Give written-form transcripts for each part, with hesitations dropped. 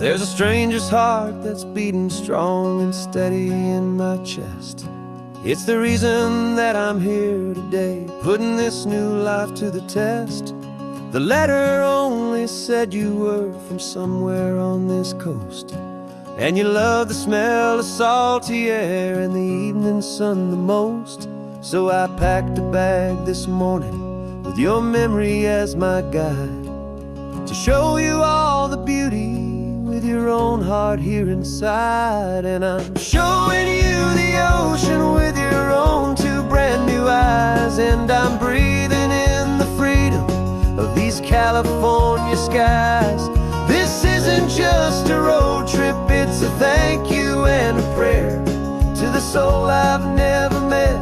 There's a stranger's heart that's beating strong and steady in my chest. It's the reason that I'm here today, putting this new life to the test. The letter only said you were from somewhere on this coast, and you love the smell of salty air and the evening sun the most. So I packed a bag this morning with your memory as my guide, to show you all the beauty with your own heart here inside. And I'm showing you the ocean with your own two brand new eyes, and I'm breathing in the freedom of these California skies. This isn't just a road trip, it's a thank you and a prayer to the soul I've never met,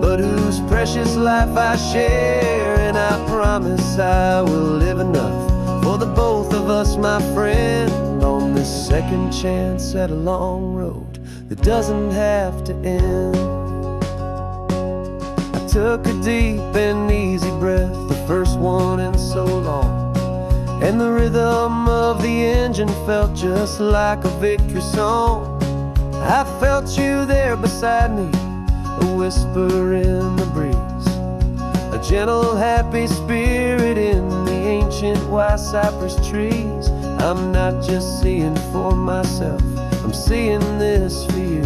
but whose precious life I share. And I promise I will live enough for the both of us, my friend, on this second chance at a long road that doesn't have to end. I took a deep and easy breath, the first one in so long, and the rhythm of the engine felt just like a victory song. I felt you there beside me, a whisper in the breeze, a gentle happy spirit in the ancient white cypress trees. I'm not just seeing for myself, I'm seeing this for you,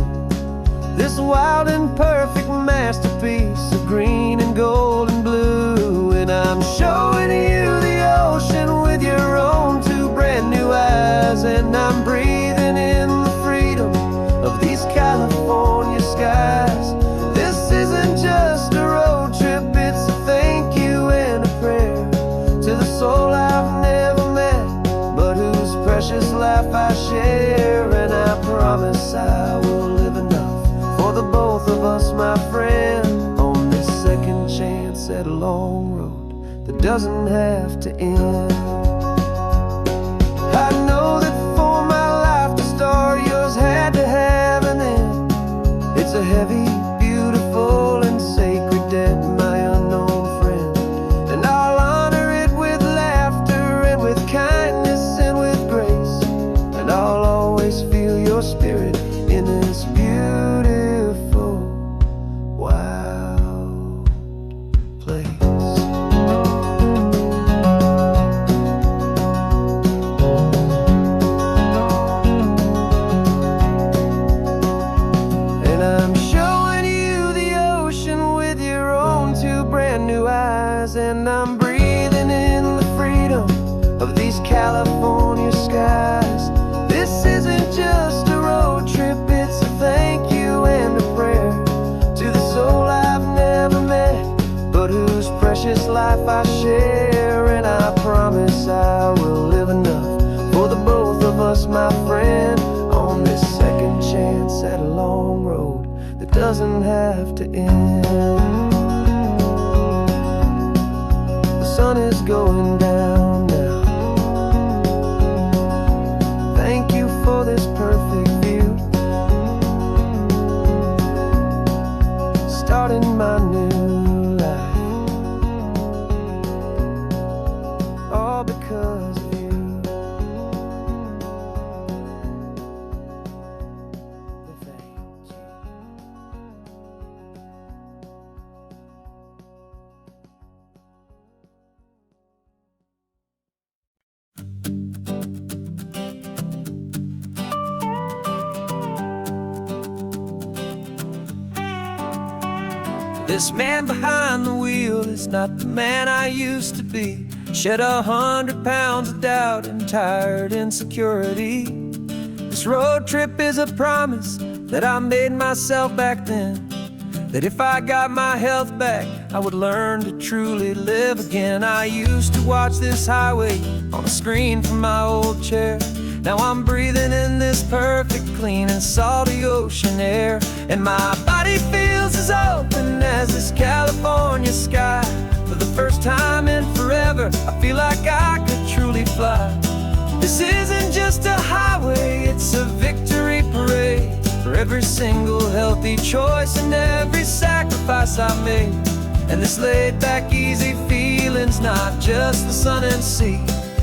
this wild and perfect masterpiece of green and gold and blue. And I'm showing you the ocean with your own two brand new eyes, and I'm breathing in the freedom of these California skies. This isn't just a road trip, it's a thank you and a prayer to the soul I've never met, but whose precious life I share. And I promise I will live enough for the both of us, my friend, on this second chance at a long road that doesn't have to end. I know that for my life to start, yours had to have an end. It's a heavy, beautiful, and sacred debt, my unknown friend, and I'll honor it with laughter and with kindness and with grace, and I'll always feel your spirit in this beautiful, wild place. And I'm showing you the ocean with your own two brand new eyes, and I'm breathing in the freedom of these California skies. This isn't just a road trip, it's a thank you and a prayer to the soul I've never met, but whose precious life I share. And I promise I will live enough for the both of us, my friend, on this second chance at a long road that doesn't have to end. The sun is going down now. Thank you for this perfect view, starting my new life, all because of you. Thank you. This man behind the wheel is not the man I used to be. Shed 100 pounds of doubt and tired insecurity. This road trip is a promise that I made myself back then, that if I got my health back, I would learn to truly live again. I used to watch this highway on a screen from my old chair. Now I'm breathing in this perfect, clean and salty ocean air, and my body feels as open as this California sky. For the first time in forever, I feel like I could truly fly. This isn't just a highway, it's a victory parade for every single healthy choice and every sacrifice I made. And this laid back, easy feeling's not just the sun and sea,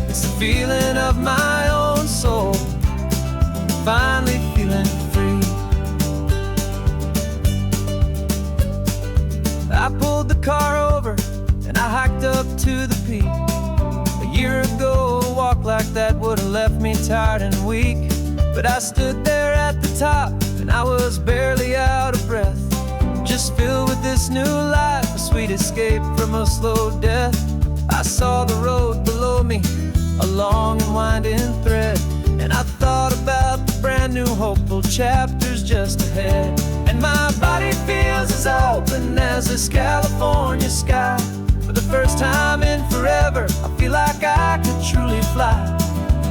it's the feeling of my own soul finally feeling free. I pulled the car over and I hiked up to the peak. A year ago, a walk like that would have left me tired and weak. But I stood there at the top and I was barely out of breath, just filled with this new life, a sweet escape from a slow death. I saw the road below me, a long and winding thread, and I thought about the brand new hopeful chapters just ahead. And my body feels as open as this California sky. For the first time in forever, I feel like I could truly fly.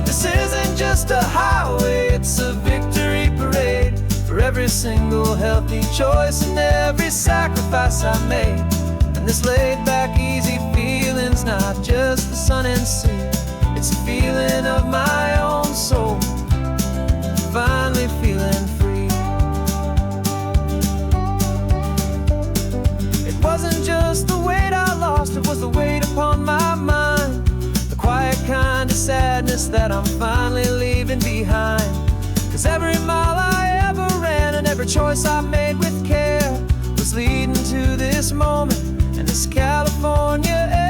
This isn't just a highway, it's a victory parade for every single healthy choice and every sacrifice I made. And this laid-back, easy feeling's not just the sun and sea, it's a feeling of my own soul, finally feeling free. It wasn't just the weight I lost, it was the weight upon my mind, the quiet kind of sadness that I'm finally leaving behind. 'Cause every mile I ever ran and every choice I made with care was leading to this moment and this California air.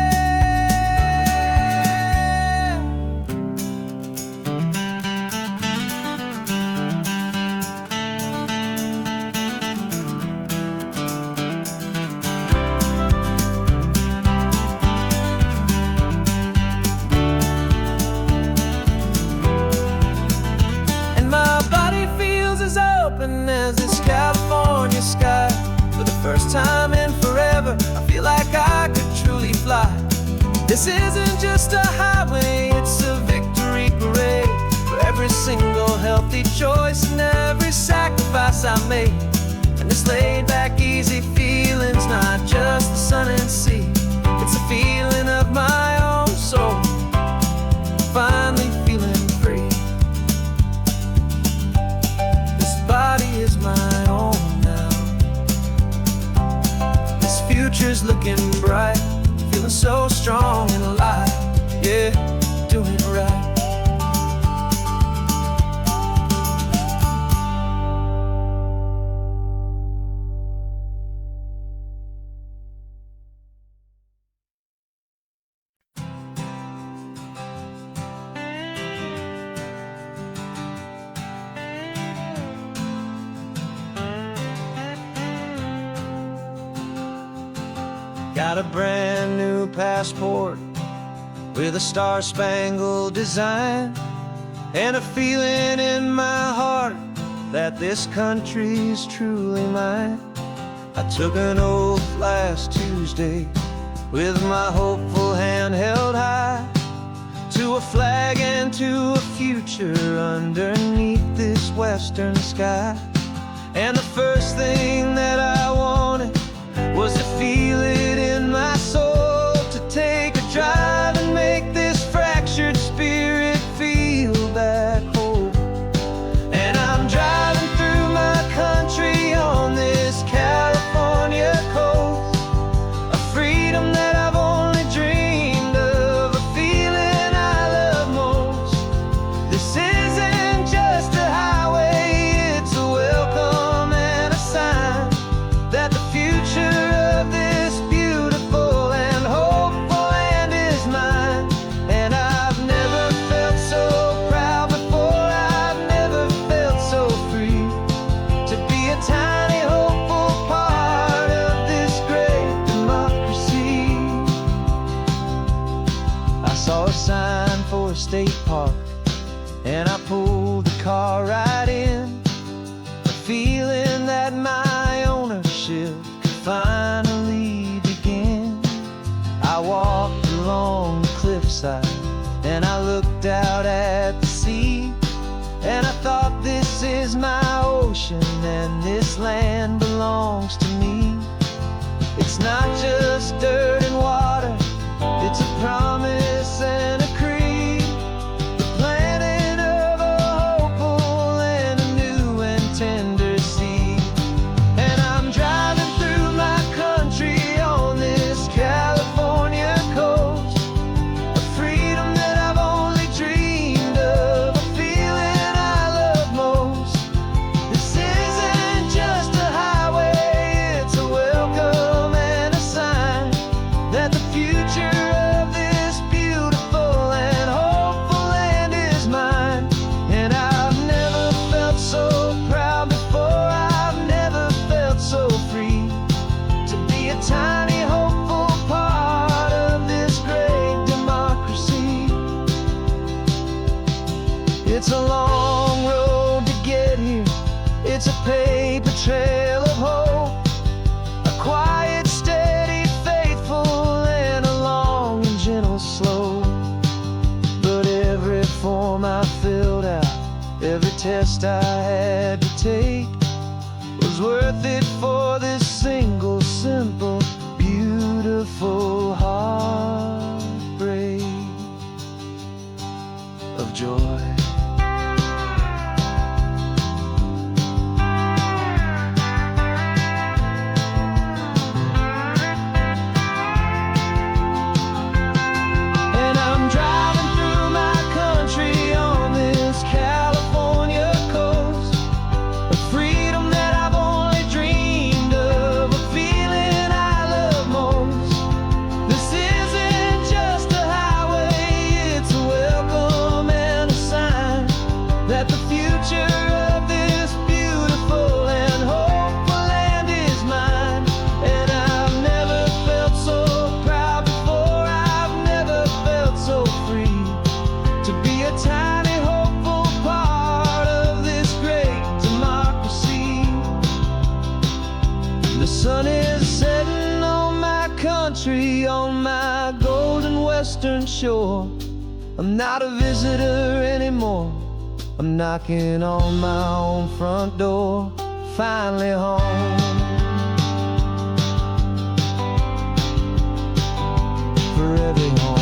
As this California sky, for the first time in forever, I feel like I could truly fly. This isn't just a highway, it's a victory parade for every single healthy choice and every sacrifice I made. And this laid-back, easy feeling's not just the sun and sea, it's a feeling of my own soul, finally feeling free. Body is my own now. This future's looking bright, feeling so strong and alive. Yeah, doing it right. Got a brand new passport with a star-spangled design, and a feeling in my heart that this country's truly mine. I took an oath last Tuesday with my hopeful hand held high, to a flag and to a future underneath this western sky. And the first thing that I wanted was to feel it in my soul, to take a drive and make this fractured spirit feel back home. And I'm driving through my country on this California coast, a freedom that I've only dreamed of, a feeling I love most. This isn't just a highway, it's a welcome and a sign that the future of this beautiful and hopeful land is mine. And I've never felt so proud before, I've never felt so free, to be a tiny hopeful part of this great democracy. I saw a sign for a state park and I pulled the car right in, a feeling that my ownership finally begin. I walked along the cliffside and I looked out at the sea, and I thought, this is my ocean and this land belongs to me. It's not just dirt and water, it's a promise and a creed, the planting of a hopeful and a new and tender seed. And I'm driving through my country on this California coast, a freedom that I've only dreamed of, a feeling I love most. joy. And I'm driving through my country on this California coast, a freedom that I've only dreamed of, a feeling I love most. This isn't just a highway, it's a welcome and a sign that the future of this beautiful and hopeful land is mine. And I've never felt so proud before, I've never felt so free to be a tiny hopeful part of this great democracy. The sun is setting on my country, on my golden western shore. I'm not a visitor anymore, I'm knocking on my own front door, finally home. For every home.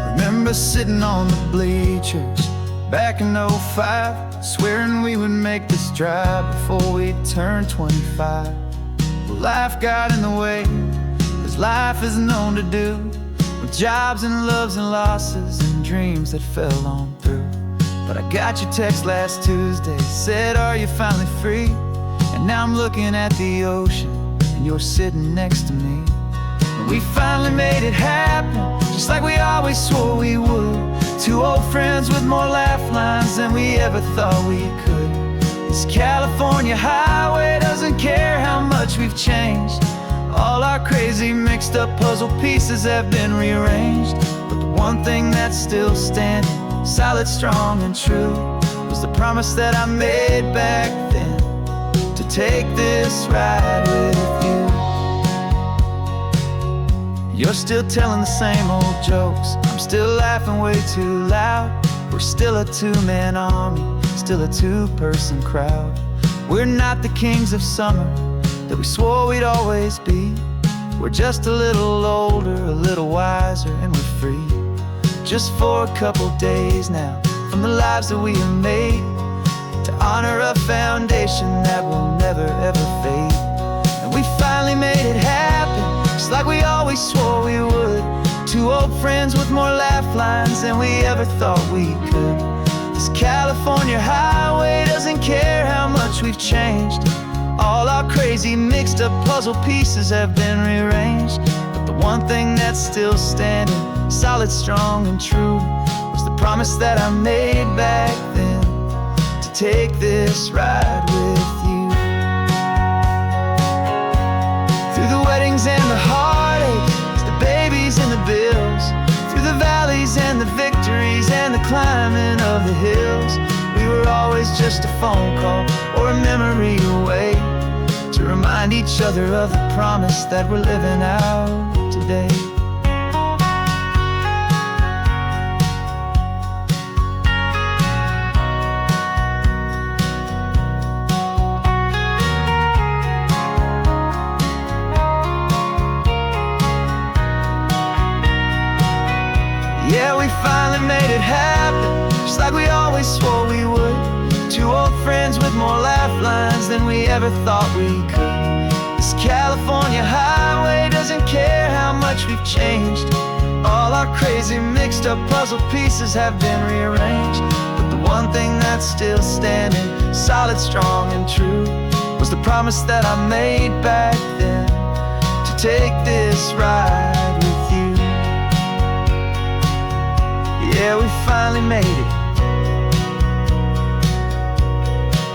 Remember sitting on the bleachers back in '05, swearing we would make this drive before we turned 25. Well, life got in the way, as life is known to do, with jobs and loves and losses and dreams that fell on through. But I got your text last Tuesday, said, are you finally free? And now I'm looking at the ocean, and you're sitting next to me. And we finally made it happen, just like we always swore we would. Two old friends with more laugh lines than we ever thought we could. This California highway doesn't care how much we've changed. All our crazy mixed up puzzle pieces have been rearranged. But the one thing that's still standing, solid, strong, and true, was the promise that I made back then, to take this ride with you. You're still telling the same old jokes, I'm still laughing way too loud. We're still a two-man army, still a two-person crowd. We're not the kings of summer that we swore we'd always be. We're just a little older, a little wiser, and we're free. Just for a couple days now, from the lives that we have made, to honor a foundation that will never ever fade. And we finally made it happen, just like we always swore we would. Two old friends with more laugh lines than we ever thought we could. This California highway doesn't care how much we've changed. All our crazy mixed up puzzle pieces have been rearranged. But the one thing that's still standing, solid, strong, and true, was the promise that I made back then, to take this ride with you. Through the weddings and the heartaches, the babies and the bills, through the valleys and the victories and the climbing of the hills, we were always just a phone call or a memory away, to remind each other of the promise that we're living out today. Yeah, we finally made it happen, just like we always swore we would. Two old friends with more laugh lines than we ever thought we could. This California highway doesn't care how much we've changed. All our crazy mixed up puzzle pieces have been rearranged. But the one thing that's still standing, solid, strong, and true, was the promise that I made back then, to take this ride with you. Yeah, we finally made it,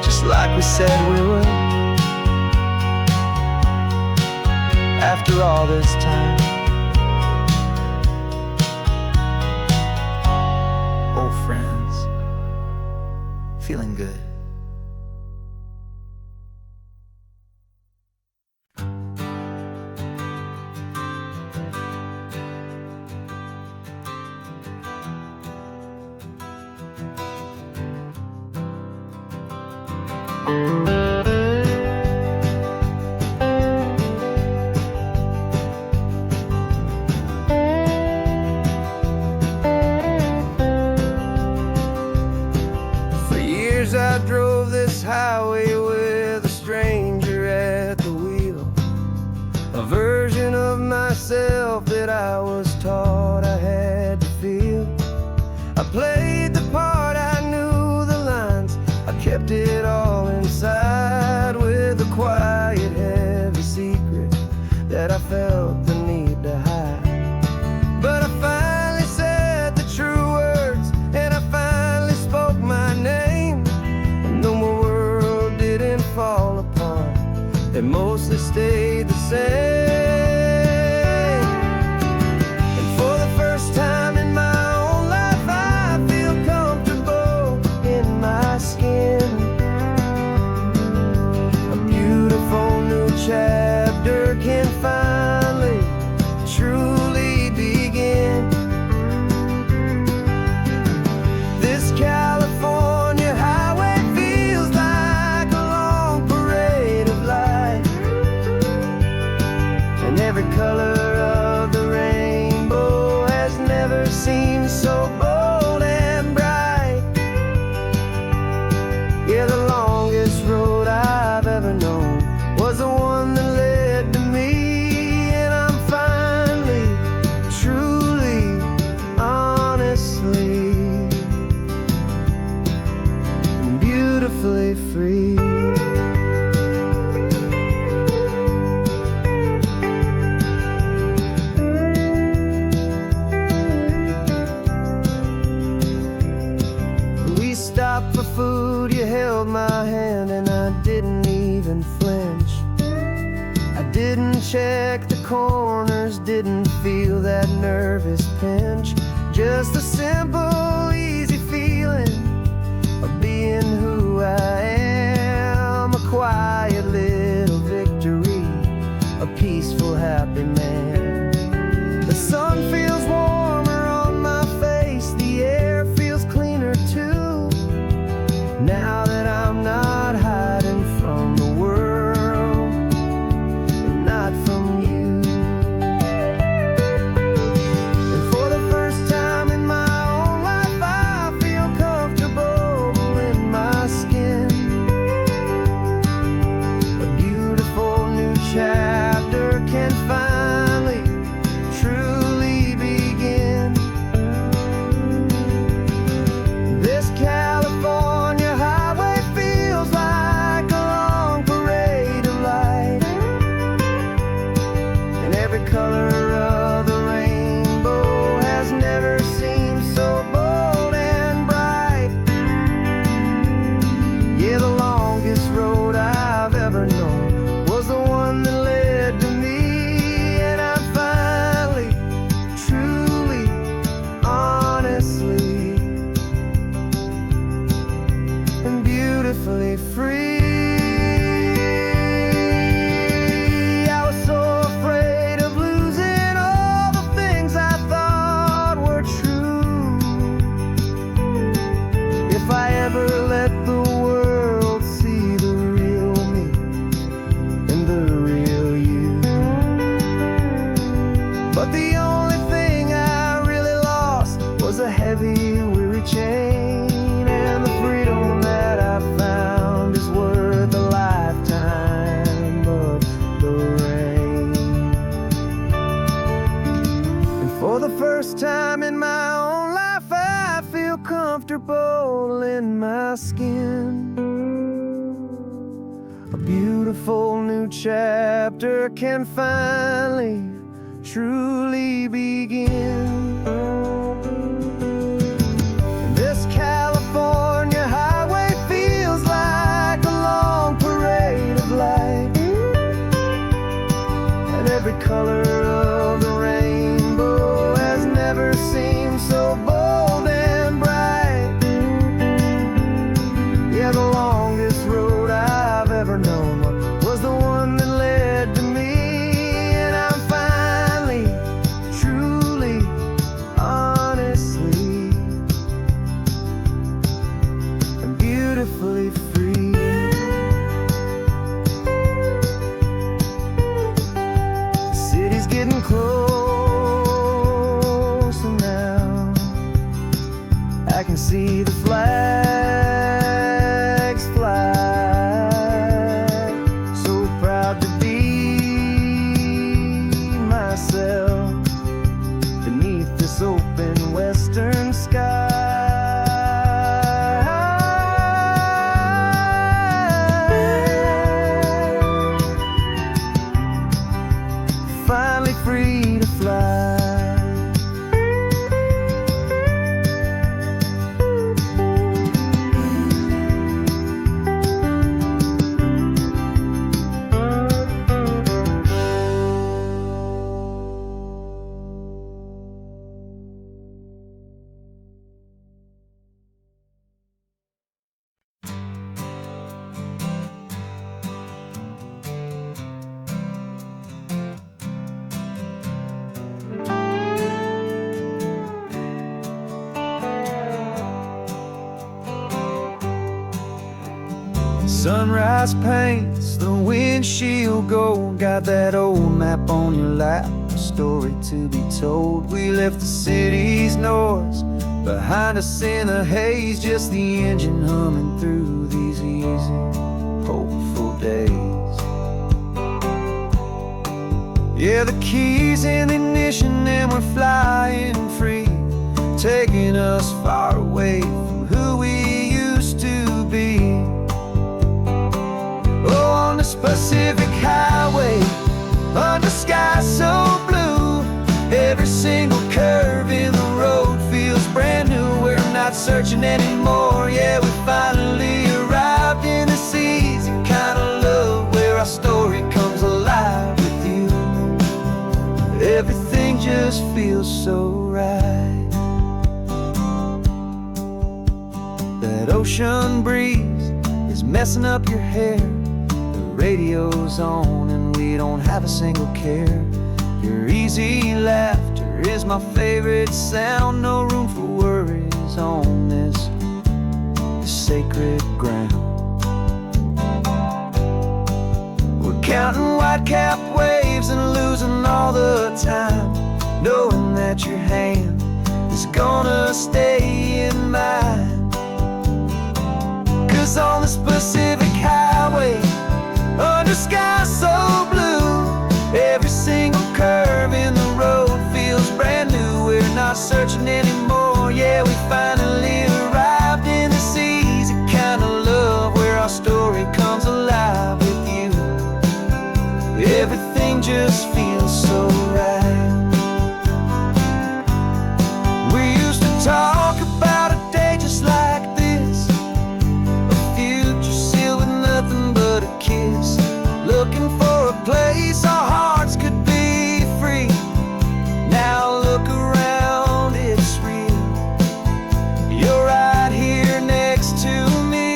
just like we said we would. After all this time, feeling good. For years I drove this highway with a stranger at the wheel, a version of myself that I was taught I had to feel. I played the part, I knew the lines, I kept it all inside with a quiet, heavy secret that I felt the need to hide. But I finally said the true words, and I finally spoke my name. And though my world didn't fall apart, it mostly stayed the same. And for the first time in my own life, I feel comfortable in my skin. A beautiful new chapter can finally truly begin. This California highway feels like a long parade of light, and every color of the rainbow has never seemed so bold and bright. Yeah, the longest road I've ever known was the one that led to me, and I'm finally, truly, honestly, and beautifully free. We stopped for food, you held my hand, and I didn't even flinch. I didn't check the corners, didn't feel that nervous pinch. Just a simple, easy feeling of being who I am. A quiet little victory, a peaceful, happy man. The sun feels warmer on my face, the air feels cleaner too, now that I'm not hiding from the world, and not from you. And for the first time in my own life, I feel comfortable in my skin. A beautiful new chapter can finally truly begin. This California highway feels like a long parade of light, and every color of the rainbow has never seemed so bold and bright. Yeah, the longest road I've ever known was the one that led to me, and I'm finally, truly, honestly, and beautifully free. I was so afraid of losing all the things I thought were true. If I ever let the world see the real me and the real you. But the only thing I really lost was a heavy, weary chain, and the freedom that I found is worth a lifetime of the rain. And for the first time in my own life, I feel comfortable in my skin. A beautiful new chapter can finally, truly begin. This California highway feels like a long parade of light, and every color of the rainbow has never seemed so bold and bright. Sunrise paints the windshield gold. Got that old map on your lap, a story to be told. We left the city's noise behind us in a haze, just the engine humming through these easy, hopeful days. Yeah, the keys in the ignition and we're flying free, taking us far away from who we used to be. Oh, on this Pacific highway, under skies so blue, every single curve in the road feels brand new. We're not searching anymore, yeah, we finally arrived in this easy kind of love where our story comes alive with you. Everything just feels so right. That ocean breeze is messing up your hair, the radio's on and we don't have a single care. Your easy laughter is my favorite sound, no room for worries on this sacred ground. We're counting white-capped waves and losing all the time, knowing that your hand is gonna stay in mine. 'Cause on this Pacific highway, under skies so blue, every single curve in the road feels brand new. We're not searching anymore, yeah, we finally arrived in this easy kind of love where our story comes alive with you. Everything just feels so right. We used to talk about a day just like this, a future sealed with nothing but a kiss, looking for a place our hearts could be free. Now look around, it's real. You're right here next to me.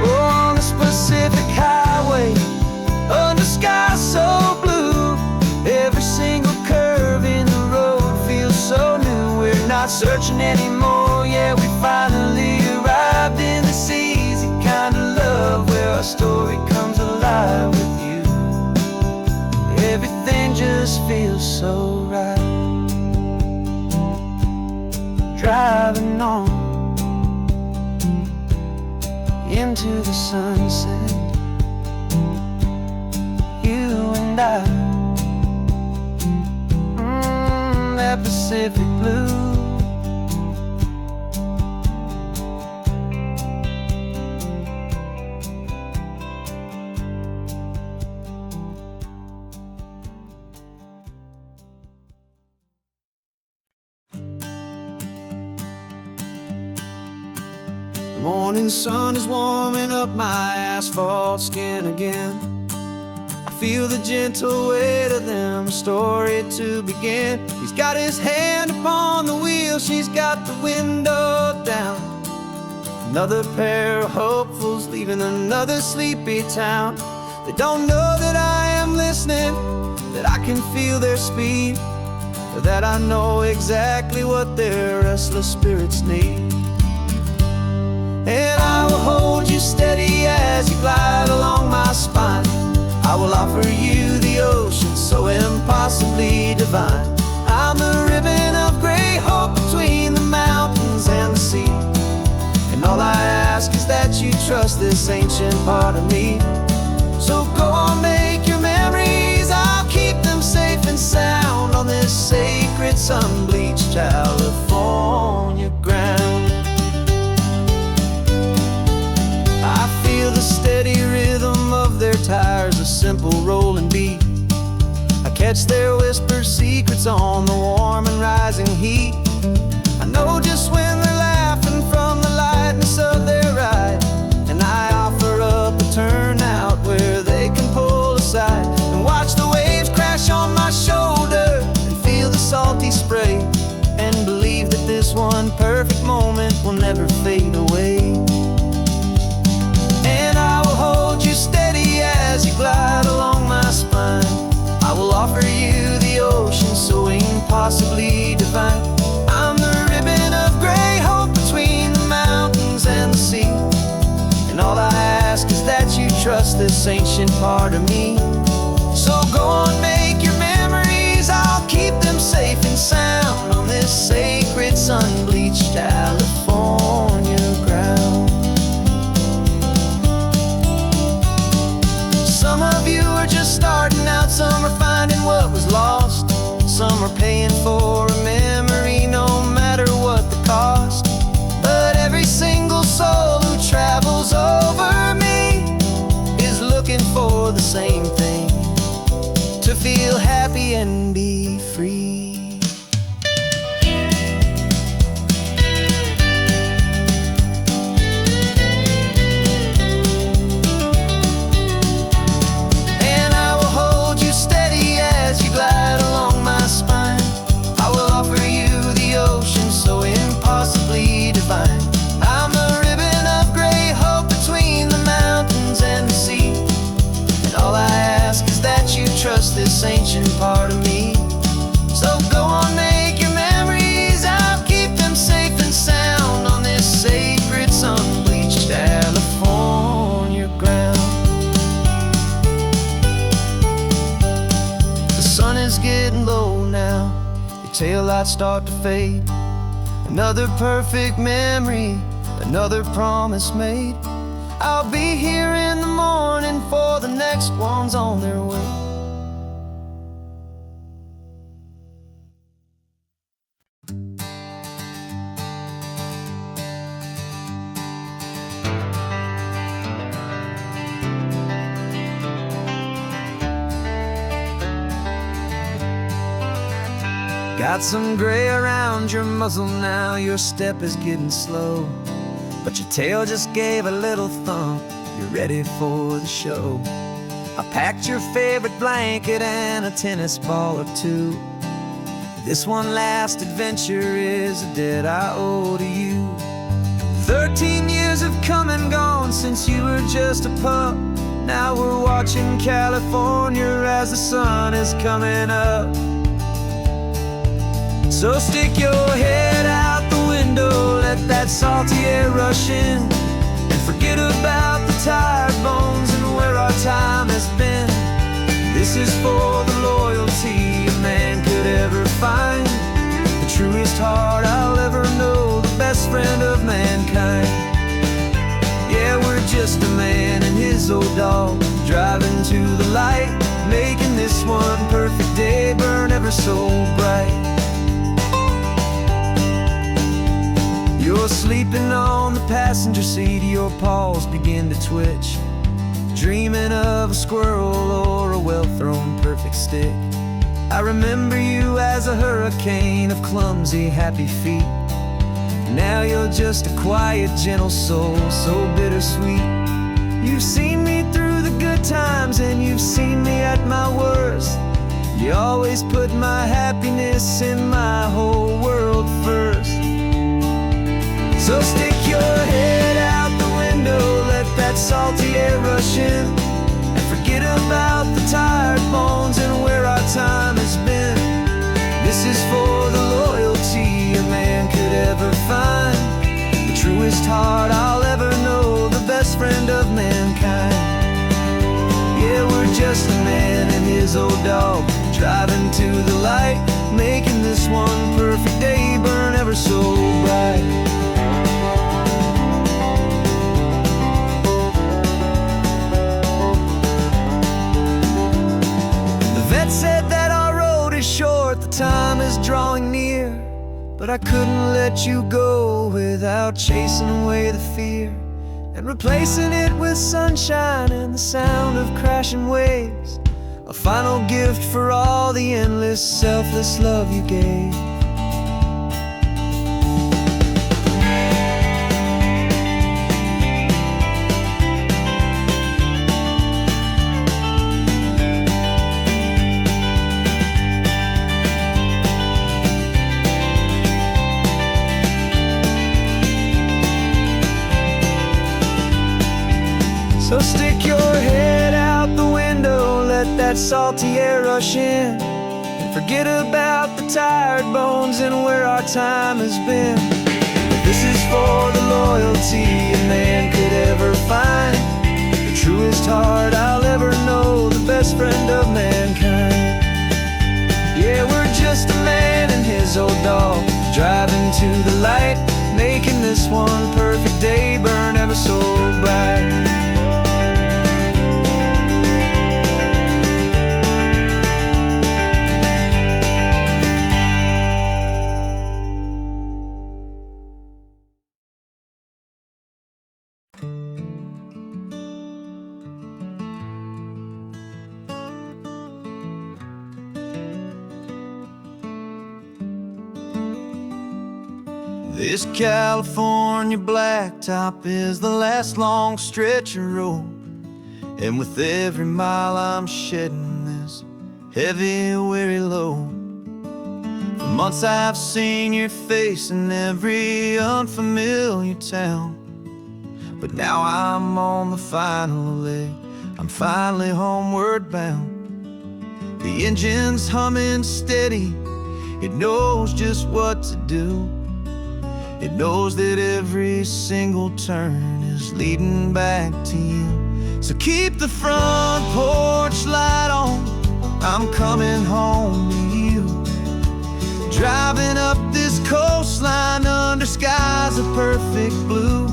Oh, on this Pacific highway, under skies so blue, every single curve in the road feels so new. We're not searching anymore, yeah, we finally arrived in this easy kind of love where our story comes alive with you. Everything just feels so right. Driving on into the sunset, you and I, that Pacific blue. The morning sun is warming up my asphalt skin again. I feel the gentle weight of them, a story to begin. He's got his hand upon the wheel, she's got the window down. Another pair of hopefuls leaving another sleepy town. They don't know that I am listening, that I can feel their speed, or that I know exactly what their restless spirits need. And I will hold you steady as you glide along my spine. I will offer you the ocean so impossibly divine. I'm the ribbon of gray hope between the mountains and the sea. And all I ask is that you trust this ancient part of me. So go on, make your memories, I'll keep them safe and sound on this sacred sun-bleached California ground. I feel the steady rhythm of their tires, a simple rolling beat. I catch their whispered secrets on the warm and rising heat. I know just when they're laughing from the lightness of their ride, and I offer up a turnout where they can pull aside and watch the waves crash on my shoulder and feel the salty spray, and believe that this one perfect moment will never fade away. And I will hold you steady as you glide along my spine. I will offer you the ocean so impossibly divine. I'm the ribbon of gray hope between the mountains and the sea. And all I ask is that you trust this ancient part of me. So go on, make your memories, I'll keep them safe and sound on this sacred sun-bleached California ground. Some of you are just starting out, some are finding what was lost. Some are paying for a memory no matter what the cost. But every single soul who travels over me is looking for the same thing: to feel happy and be free. And I will hold you steady as you glide along my spine. I will offer you the ocean so impossibly divine. I'm a ribbon of gray hope between the mountains and the sea. And all I ask is that you trust this ancient part of me. So go on, make your memories, I'll keep them safe and sound on this sacred sun-bleached California ground. The sun is getting low now, your taillights start to fade. Another perfect memory, another promise made. I'll be here in the morning for the next ones on their way. Got some gray around your muzzle now, your step is getting slow, but your tail just gave a little thump, you're ready for the show. I packed your favorite blanket and a tennis ball or two. This one last adventure is a debt I owe to you. 13 years have come and gone since you were just a pup. Now we're watching California as the sun is coming up. So stick your head out the window, let that salty air rush in, and forget about the tired bones and where our time has been. This is for the loyalty a man could ever find, the truest heart I'll ever know, the best friend of mankind. Yeah, we're just a man and his old dog, driving to the light, making this one perfect day burn ever so bright. You're sleeping on the passenger seat, your paws begin to twitch, dreaming of a squirrel or a well-thrown perfect stick. I remember you as a hurricane of clumsy, happy feet. Now you're just a quiet, gentle soul, so bittersweet. You've seen me through the good times and you've seen me at my worst. You always put my happiness in my whole world first. So stick your head out the window, let that salty air rush in, and forget about the tired bones and where our time has been. This is for the loyalty a man could ever find, the truest heart I'll ever know, the best friend of mankind. Yeah, we're just a man and his old dog, driving to the light, making this one perfect day burn ever so bright. Said that our road is short, the time is drawing near, but I couldn't let you go without chasing away the fear and replacing it with sunshine and the sound of crashing waves, a final gift for all the endless, selfless love you gave. So stick your head out the window, let that salty air rush in, and forget about the tired bones and where our time has been. This is for the loyalty a man could ever find, the truest heart I'll ever know, the best friend of mankind. Yeah, we're just a man and his old dog, driving to the light, making this one perfect day burn ever so bright. This California blacktop is the last long stretch of road, and with every mile I'm shedding this heavy, weary load. For months I've seen your face in every unfamiliar town, but now I'm on the final leg, I'm finally homeward bound. The engine's humming steady, it knows just what to do. It knows that every single turn is leading back to you. So keep the front porch light on, I'm coming home to you. Driving up this coastline under skies of perfect blue.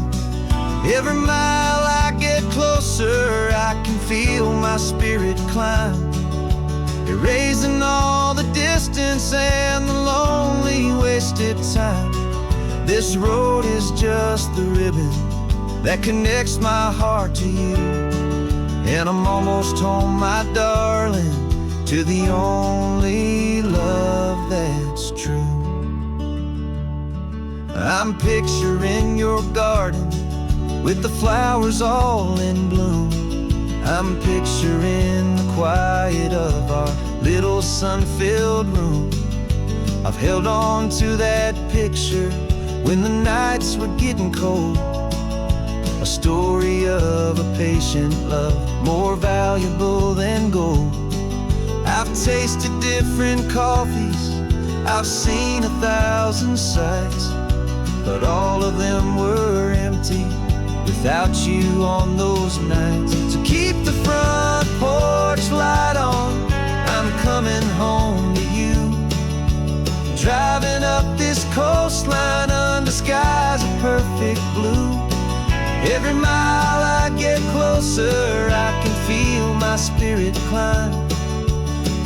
Every mile I get closer, I can feel my spirit climb, erasing all the distance and the lonely wasted time. This road is just the ribbon that connects my heart to you, and I'm almost home, my darling, to the only love that's true. I'm picturing your garden with the flowers all in bloom. I'm picturing the quiet of our little sun-filled room. I've held on to that picture when the nights were getting cold, a story of a patient love, more valuable than gold. I've tasted different coffees, I've seen 1,000 sights, but all of them were empty without you on those nights. So keep the front porch light on, I'm coming home to you. Driving up this coastline under skies of perfect blue. Every mile I get closer, I can feel my spirit climb,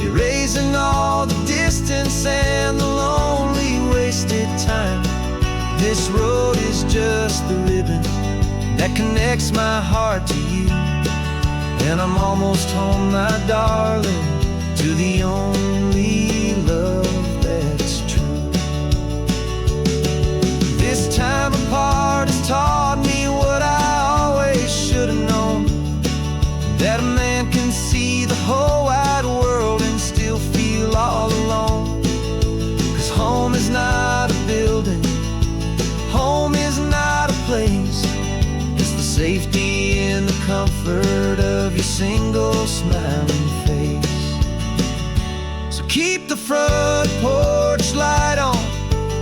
erasing all the distance and the lonely wasted time. This road is just the ribbon that connects my heart to you, and I'm almost home, my darling, to the only love that's true. This time apart has taught me what I always should have known, that a man can see the whole wide world and still feel all alone. 'Cause home is not a building, home is not a place, it's the safety and the comfort of your single smiling face. So keep the front porch light on,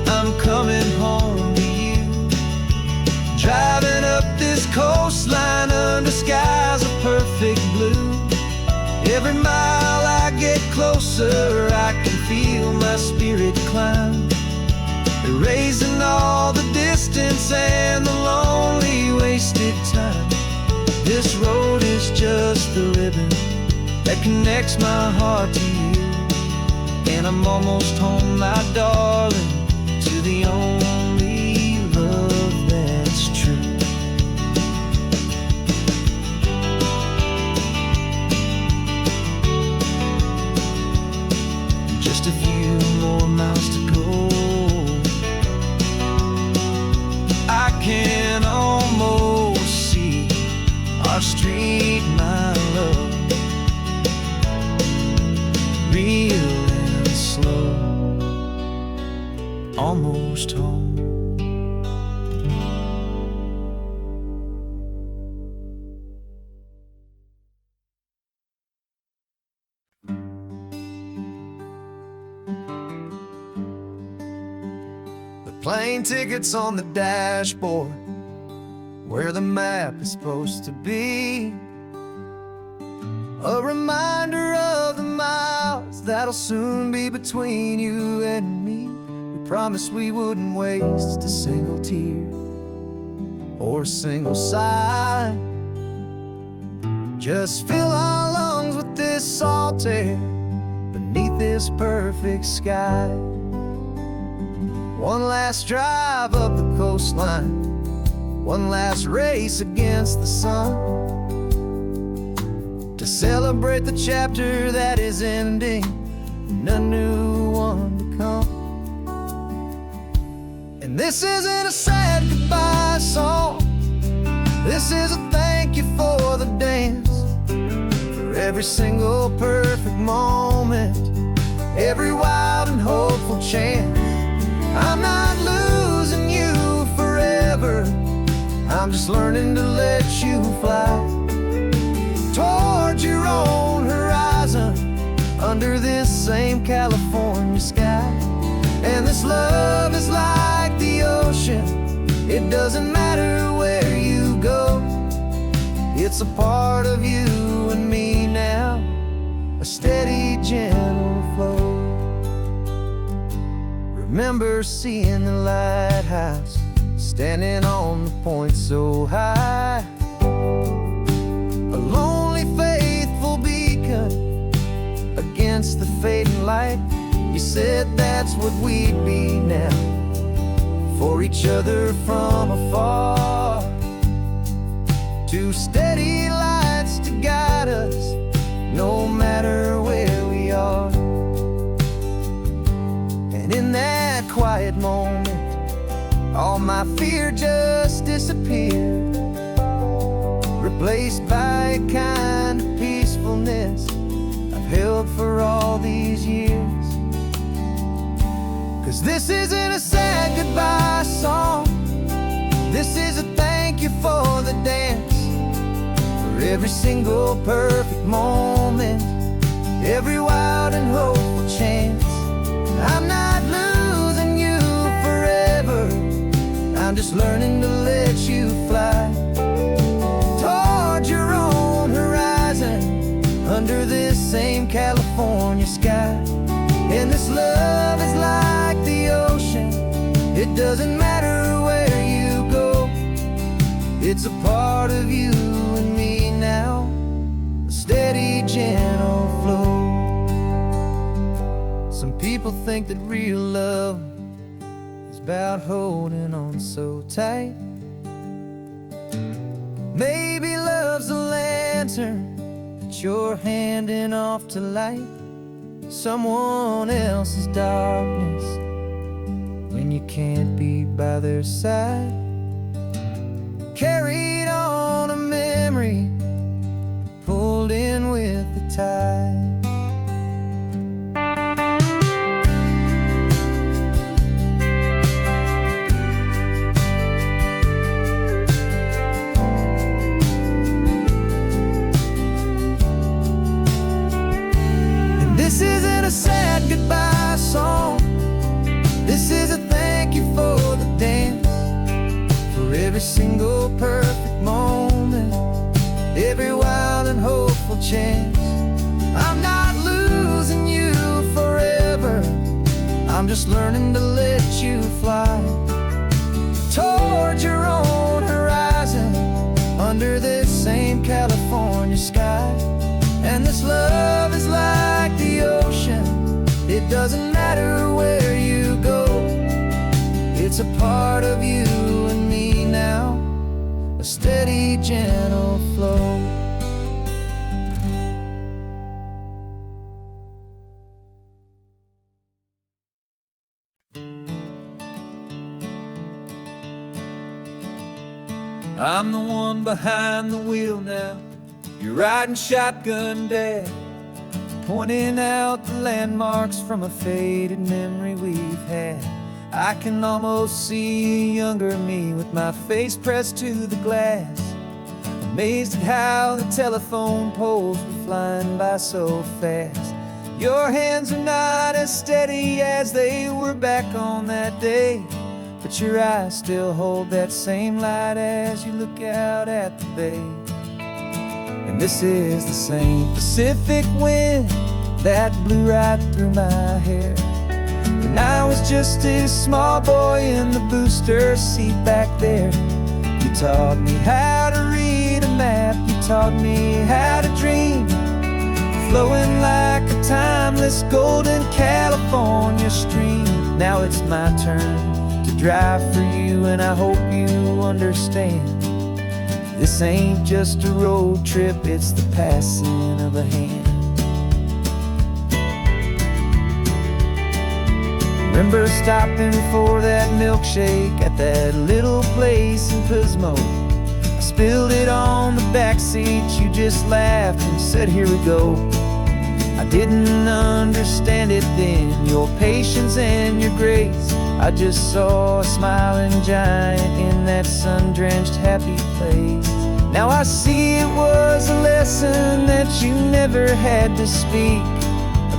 I'm coming home to you. Driving up this coastline under skies of perfect blue. Every mile I get closer, I can feel my spirit climb, erasing all the distance and the lonely wasted time. This road is just the ribbon that connects my heart to you, and I'm almost home, my darling, to the only love that's true. Just a few more miles to go, I can almost see our street, my love, real and slow, almost home. plane tickets on the dashboard, where the map is supposed to be. A reminder of the miles that'll soon be between you and me. We promised we wouldn't waste a single tear or a single sigh. Just fill our lungs with this salt air beneath this perfect sky. One last drive up the coastline, one last race against the sun, to celebrate the chapter that is ending and a new one to come. And this isn't a sad goodbye song, this is a thank you for the dance, for every single perfect moment, every wild and hopeful chance. I'm not losing you forever, I'm just learning to let you fly towards your own horizon, under this same California sky. And this love is like the ocean, it doesn't matter where you go, it's a part of you and me now, a steady, gentle flow. Remember seeing the lighthouse, standing on the point so high, a lonely, faithful beacon against the fading light. You said that's what we'd be now, for each other from afar. Two steady lights to guide us, no matter where we are. And in that quiet moment, all my fear just disappeared, replaced by a kind of peacefulness I've held for all these years. 'Cause this isn't a sad goodbye song, this is a thank you for the dance, for every single perfect moment, every wild and hopeful chance. I'm not losing you forever, I'm just learning to let you fly towards your own horizon, under this same California sky. And this love is like the ocean, it doesn't matter where you go, it's a part of you and me now, a steady, gentle flow. Some people think that real love is about holding on so tight. Maybe love's a lantern that you're handing off to light someone else's darkness when you can't be by their side. Carried on a memory, pulled in with the tide. This isn't a sad goodbye song, this is a thank you for the dance, for every single perfect moment, every wild and hopeful chance. I'm not losing you forever, I'm just learning to let you fly towards your own horizon, under this same California sky. And this love is like the ocean, it doesn't matter where you go, it's a part of you and me now, a steady, gentle flow. I'm the one behind the wheel now, you're riding shotgun, Dad, pointing out the landmarks from a faded memory we've had. I can almost see a younger me with my face pressed to the glass, amazed at how the telephone poles were flying by so fast. Your hands are not as steady as they were back on that day, but your eyes still hold that same light as you look out at the bay. And this is the same Pacific wind that blew right through my hair when I was just a small boy in the booster seat back there. You taught me how to read a map, you taught me how to dream, flowing like a timeless golden California stream. Now it's my turn to drive for you, and I hope you understand. This ain't just a road trip, it's the passing of a hand. Remember stopping for that milkshake at that little place in Pismo. I spilled it on the back seat, you just laughed and said, here we go. I didn't understand it then, your patience and your grace. I just saw a smiling giant in that sun-drenched happy place. Now I see it was a lesson that you never had to speak,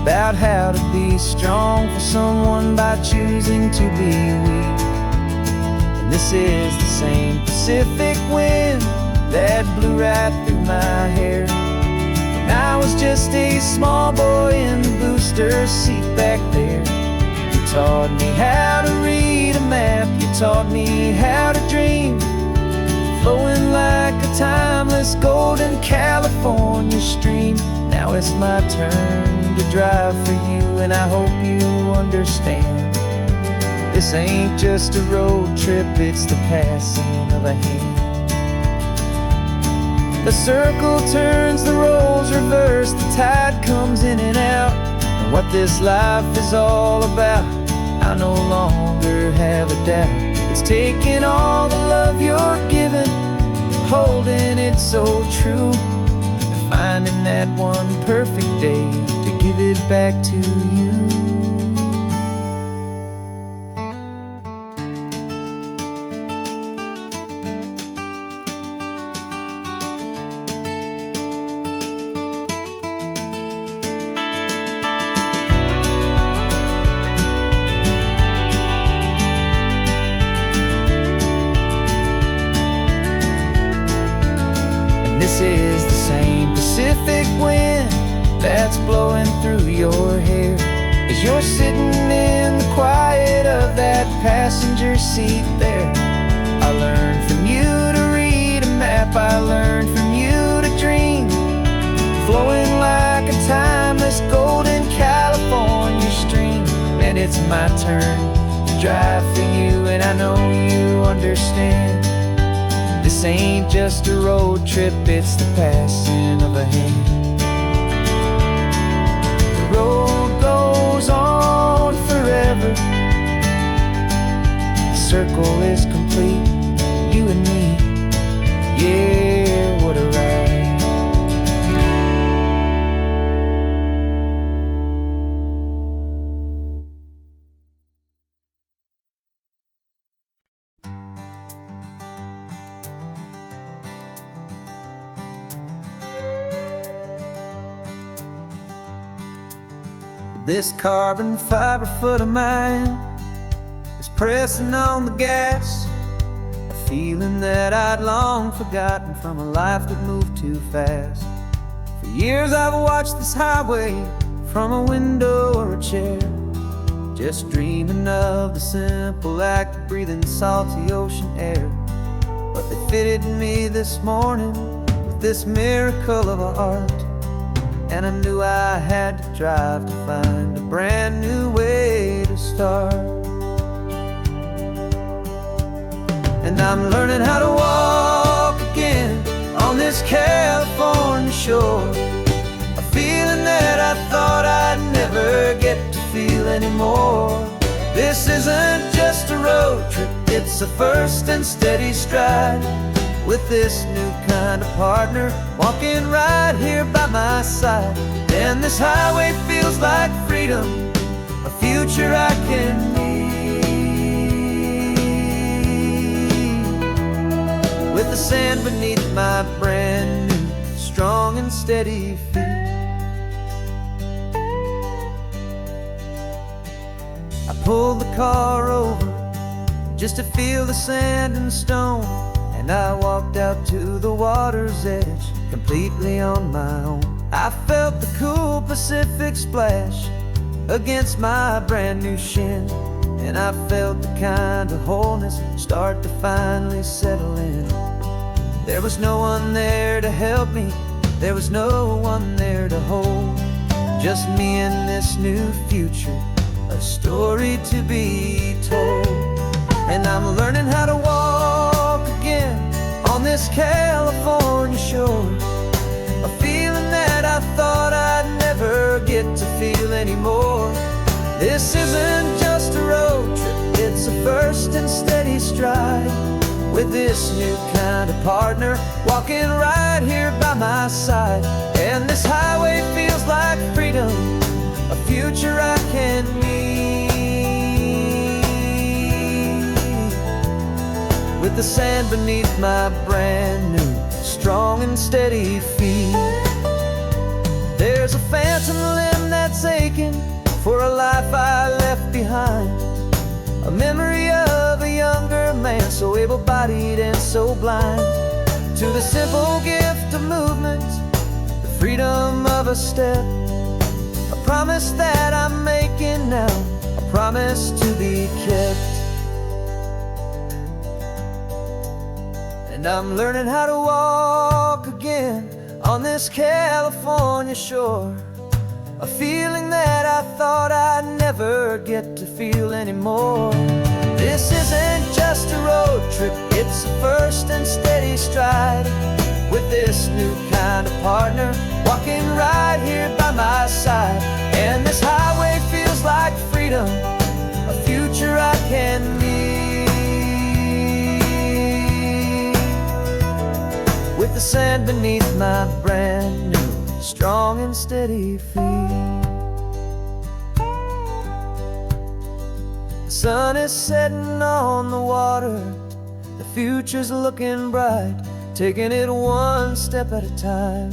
about how to be strong for someone by choosing to be weak. And this is the same Pacific wind that blew right through my hair when I was just a small boy in the booster seat back there. You taught me how to read a map, you taught me how to dream, flowing like a timeless golden California stream. Now it's my turn to drive for you, and I hope you understand. This ain't just a road trip, it's the passing of a hand. The circle turns, the roles reverse, the tide comes in and out. And what this life is all about, I no longer have a doubt. It's taking all the love you're giving, holding it so true, and finding that one perfect day to give it back to you. This is the same Pacific wind that's blowing through your hair as you're sitting in the quiet of that passenger seat there. I learned from you to read a map, I learned from you to dream, flowing like a timeless golden California stream. And it's my turn to drive for you, and I know you understand. This ain't just a road trip, it's the passing of a hand. The road goes on forever, the circle is complete, you and me, yeah, what a ride. This carbon fiber foot of mine is pressing on the gas, a feeling that I'd long forgotten from a life that moved too fast. For years I've watched this highway from a window or a chair, just dreaming of the simple act of breathing salty ocean air. But they fitted me this morning with this miracle of art, and I knew I had to drive to find a brand new way to start. And I'm learning how to walk again on this California shore, a feeling that I thought I'd never get to feel anymore. This isn't just a road trip, it's a first and steady stride, with this new kind of partner walking right here by my side. And this highway feels like freedom, a future I can need, with the sand beneath my brand new strong and steady feet. I pulled the car over, just to feel the sand and stone. And I walked out to the water's edge, completely on my own. I felt the cool Pacific splash against my brand new shin, and I felt the kind of wholeness start to finally settle in. There was no one there to help me, there was no one there to hold, just me and this new future, a story to be told. And I'm learning how to walk again on this California shore, a feeling that I thought I'd never get to feel anymore. This isn't just a road trip, it's a first and steady stride, with this new kind of partner walking right here by my side. And this highway feels like freedom, a future I can meet, with the sand beneath my brand new, strong and steady feet. There's a phantom limb that's aching for a life I left behind, a memory of a younger man, so able-bodied and so blind, to the simple gift of movement, the freedom of a step, a promise that I'm making now, a promise to be kept. And I'm learning how to walk again on this California shore, a feeling that I thought I'd never get to feel anymore. This isn't just a road trip, it's a first and steady stride, with this new kind of partner walking right here by my side. And this highway feels like freedom, a future I can meet, with the sand beneath my brand new, strong and steady feet. The sun is setting on the water, the future's looking bright, taking it one step at a time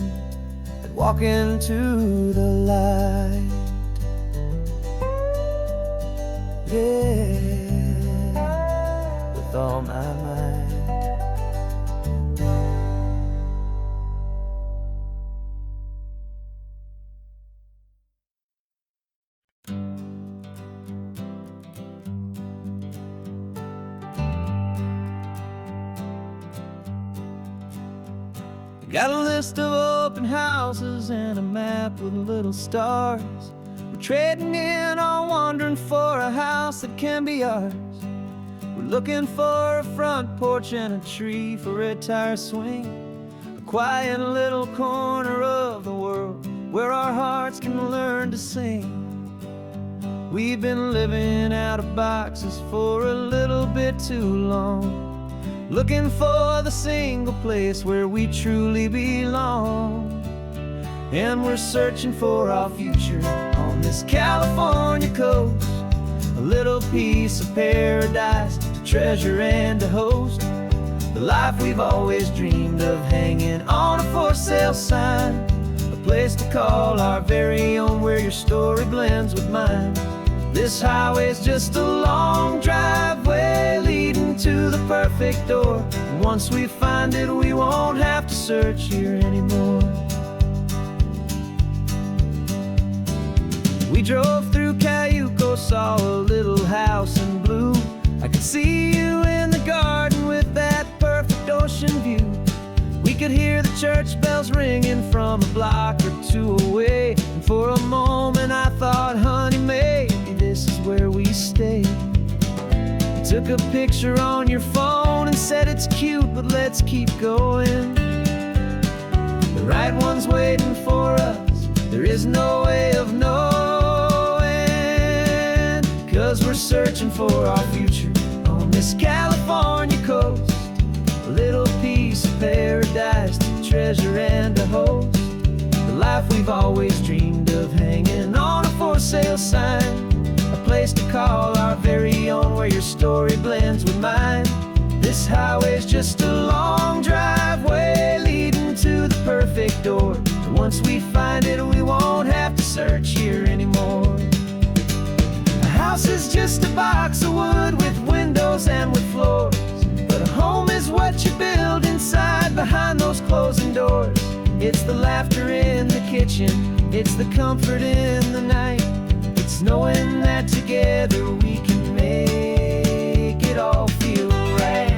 and walking to the light. Yeah, with all my might. Got a list of open houses and a map with little stars. We're trading in or wandering for a house that can be ours. We're looking for a front porch and a tree for a tire swing, a quiet little corner of the world where our hearts can learn to sing. We've been living out of boxes for a little bit too long, looking for the single place where we truly belong. And we're searching for our future on this California coast, a little piece of paradise to treasure and to host, the life we've always dreamed of hanging on a for sale sign, a place to call our very own where your story blends with mine. This highway's just a long driveway leading to the perfect door, and once we find it we won't have to search here anymore. We drove through Cayuco, saw a little house in blue. I could see you in the garden with that perfect ocean view. We could hear the church bells ringing from a block or two away, and for a moment I thought, honey, maybe this is where we stay. You took a picture on your phone and said it's cute, but let's keep going. The right one's waiting for us, there is no way of knowing, 'cause we're searching for our future on this California coast, a little piece of paradise to treasure and to host, the life we've always dreamed of hanging on a for sale sign, a place to call our very own where your story blends with mine. This highway's just a long driveway leading to the perfect door, and once we find it we won't have to search here anymore. A house is just a box of wood with windows and with floors. But a home is what you build inside behind those closing doors. It's the laughter in the kitchen, it's the comfort in the night. It's knowing that together we can make it all feel right.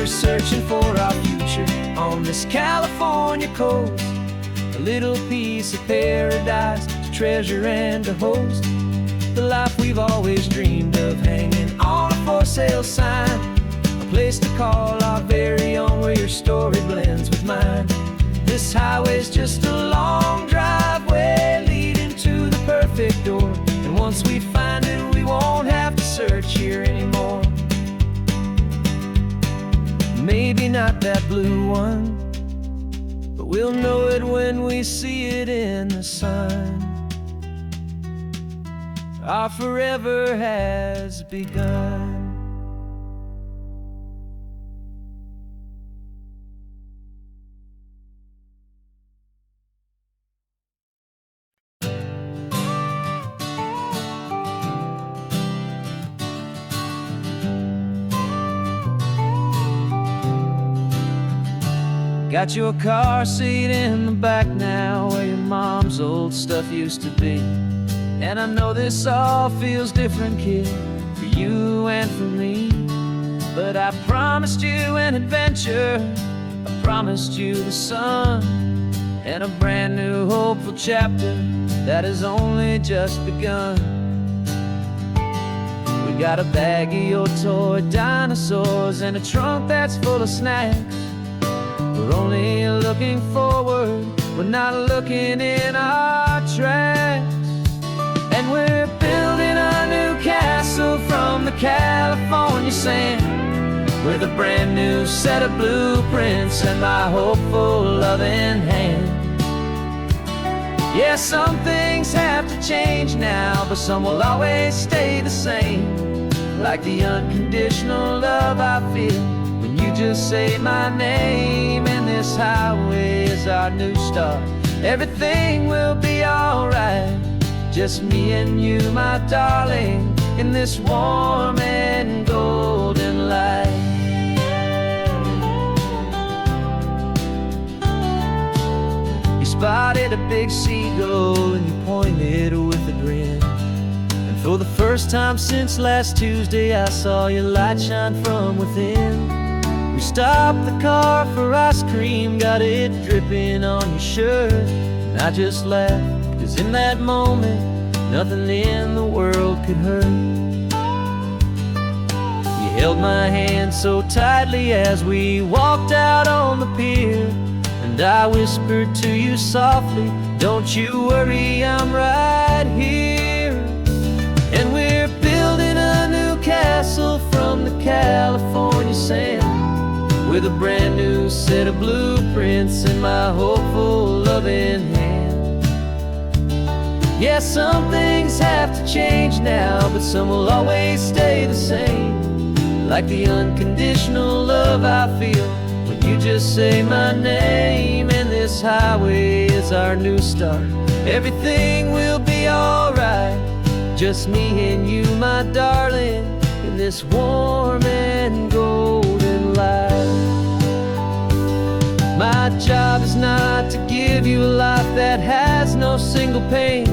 Searching for our future on this California coast, a little piece of paradise to treasure and to host. The life we've always dreamed of, hanging on a for sale sign, a place to call our very own, where your story blends with mine. This highway's just a long driveway leading to the perfect door, and once we find it, we won't have to search here anymore. Maybe not that blue one, but we'll know it when we see it in the sun. Our forever has begun. Got your car seat in the back now, where your mom's old stuff used to be. And I know this all feels different, kid, for you and for me. But I promised you an adventure, I promised you the sun, and a brand new hopeful chapter that has only just begun. We got a bag of your toy dinosaurs and a trunk that's full of snacks. We're only looking forward, we're not looking in our tracks. And we're building a new castle from the California sand, with a brand new set of blueprints and my hopeful loving hand. Yeah, some things have to change now, but some will always stay the same. Like the unconditional love I feel when you just say my name. And this highway is our new start, everything will be alright. Just me and you, my darling, in this warm and golden light. You spotted a big seagull and you pointed with a grin. And for the first time since last Tuesday, I saw your light shine from within. We stopped the car for ice cream, got it dripping on your shirt. And I just laughed, 'cause in that moment, nothing in the world could hurt. You held my hand so tightly as we walked out on the pier, and I whispered to you softly, don't you worry, I'm right here. And we're building a new castle from the California sand, with a brand new set of blueprints in my hopeful loving hand. Yeah, some things have to change now, but some will always stay the same. Like the unconditional love I feel when you just say my name. And this highway is our new start, everything will be alright. Just me and you, my darling, in this warm and golden light. My job is not to give you a life that has no single pain,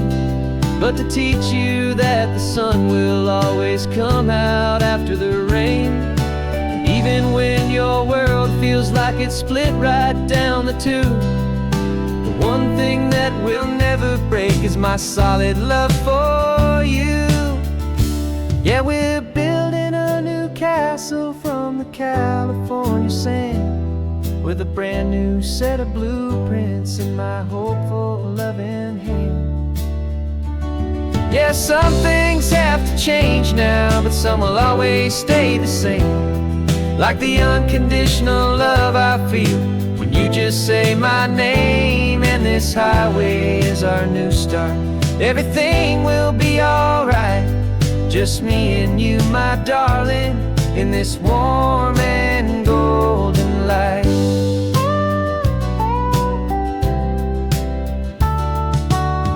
but to teach you that the sun will always come out after the rain. And even when your world feels like it's split right down the two, the one thing that will never break is my solid love for you. Yeah, we're building a new castle from the California sand, with a brand new set of blueprints in my hopeful loving hand. Yeah, some things have to change now, but some will always stay the same. Like the unconditional love I feel when you just say my name. And this highway is our new start. Everything will be alright. Just me and you, my darling, in this warm and golden light.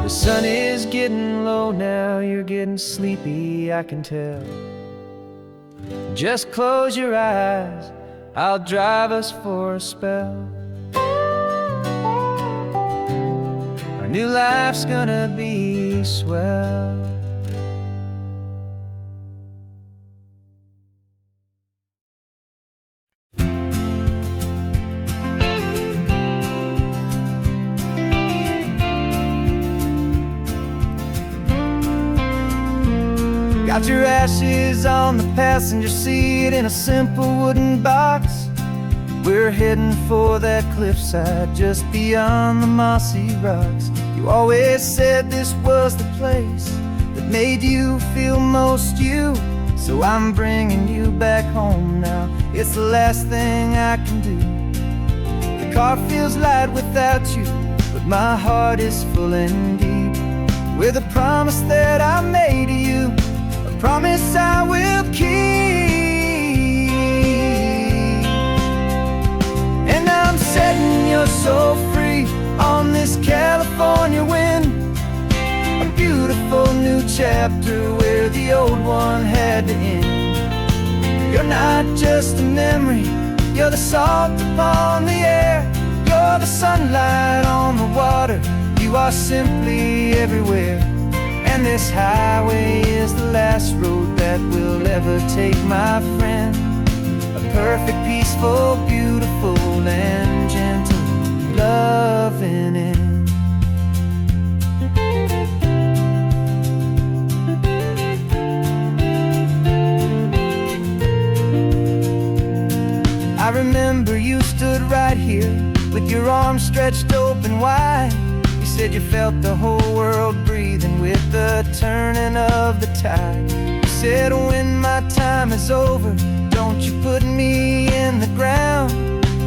The sun is getting low now, you're getting sleepy, I can tell. Just close your eyes, I'll drive us for a spell. Our new life's gonna be swell. Got your ashes on the passenger seat in a simple wooden box. We're heading for that cliffside just beyond the mossy rocks. You always said this was the place that made you feel most you. So I'm bringing you back home now. It's the last thing I can do. The car feels light without you, but my heart is full and deep with a promise that I made to you, a promise I will keep. And I'm setting your soul free on this California wind, a beautiful new chapter where the old one had to end. You're not just a memory, you're the salt upon the air, you're the sunlight on the water, you are simply everywhere. And this highway is the last road that we'll ever take, my friend. A perfect, peaceful, beautiful, and gentle loving end. I remember you stood right here with your arms stretched open wide. You said you felt the whole world breathing with the turning of the tide. You said when my time is over, don't you put me in the ground,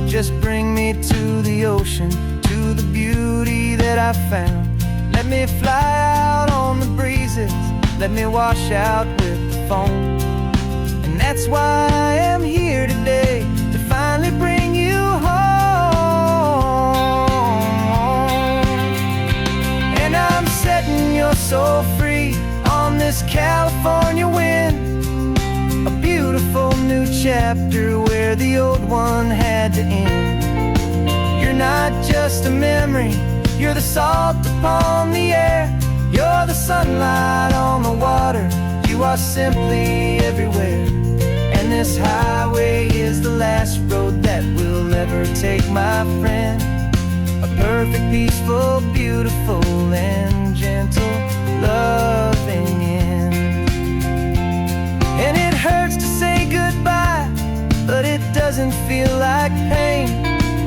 just bring me to the ocean, to the beauty that I found. Let me fly out on the breezes, let me wash out with the foam. And that's why I am here today, to finally bring you home. And I'm setting your soul free on this California wind, a beautiful new chapter where the old one had to end. You're not just a memory, you're the salt upon the air, you're the sunlight on the water, you are simply everywhere. And this highway is the last road that we'll ever take, my friend. A perfect, peaceful, beautiful, and gentle loving end. And it hurts to say goodbye, but it doesn't feel like pain.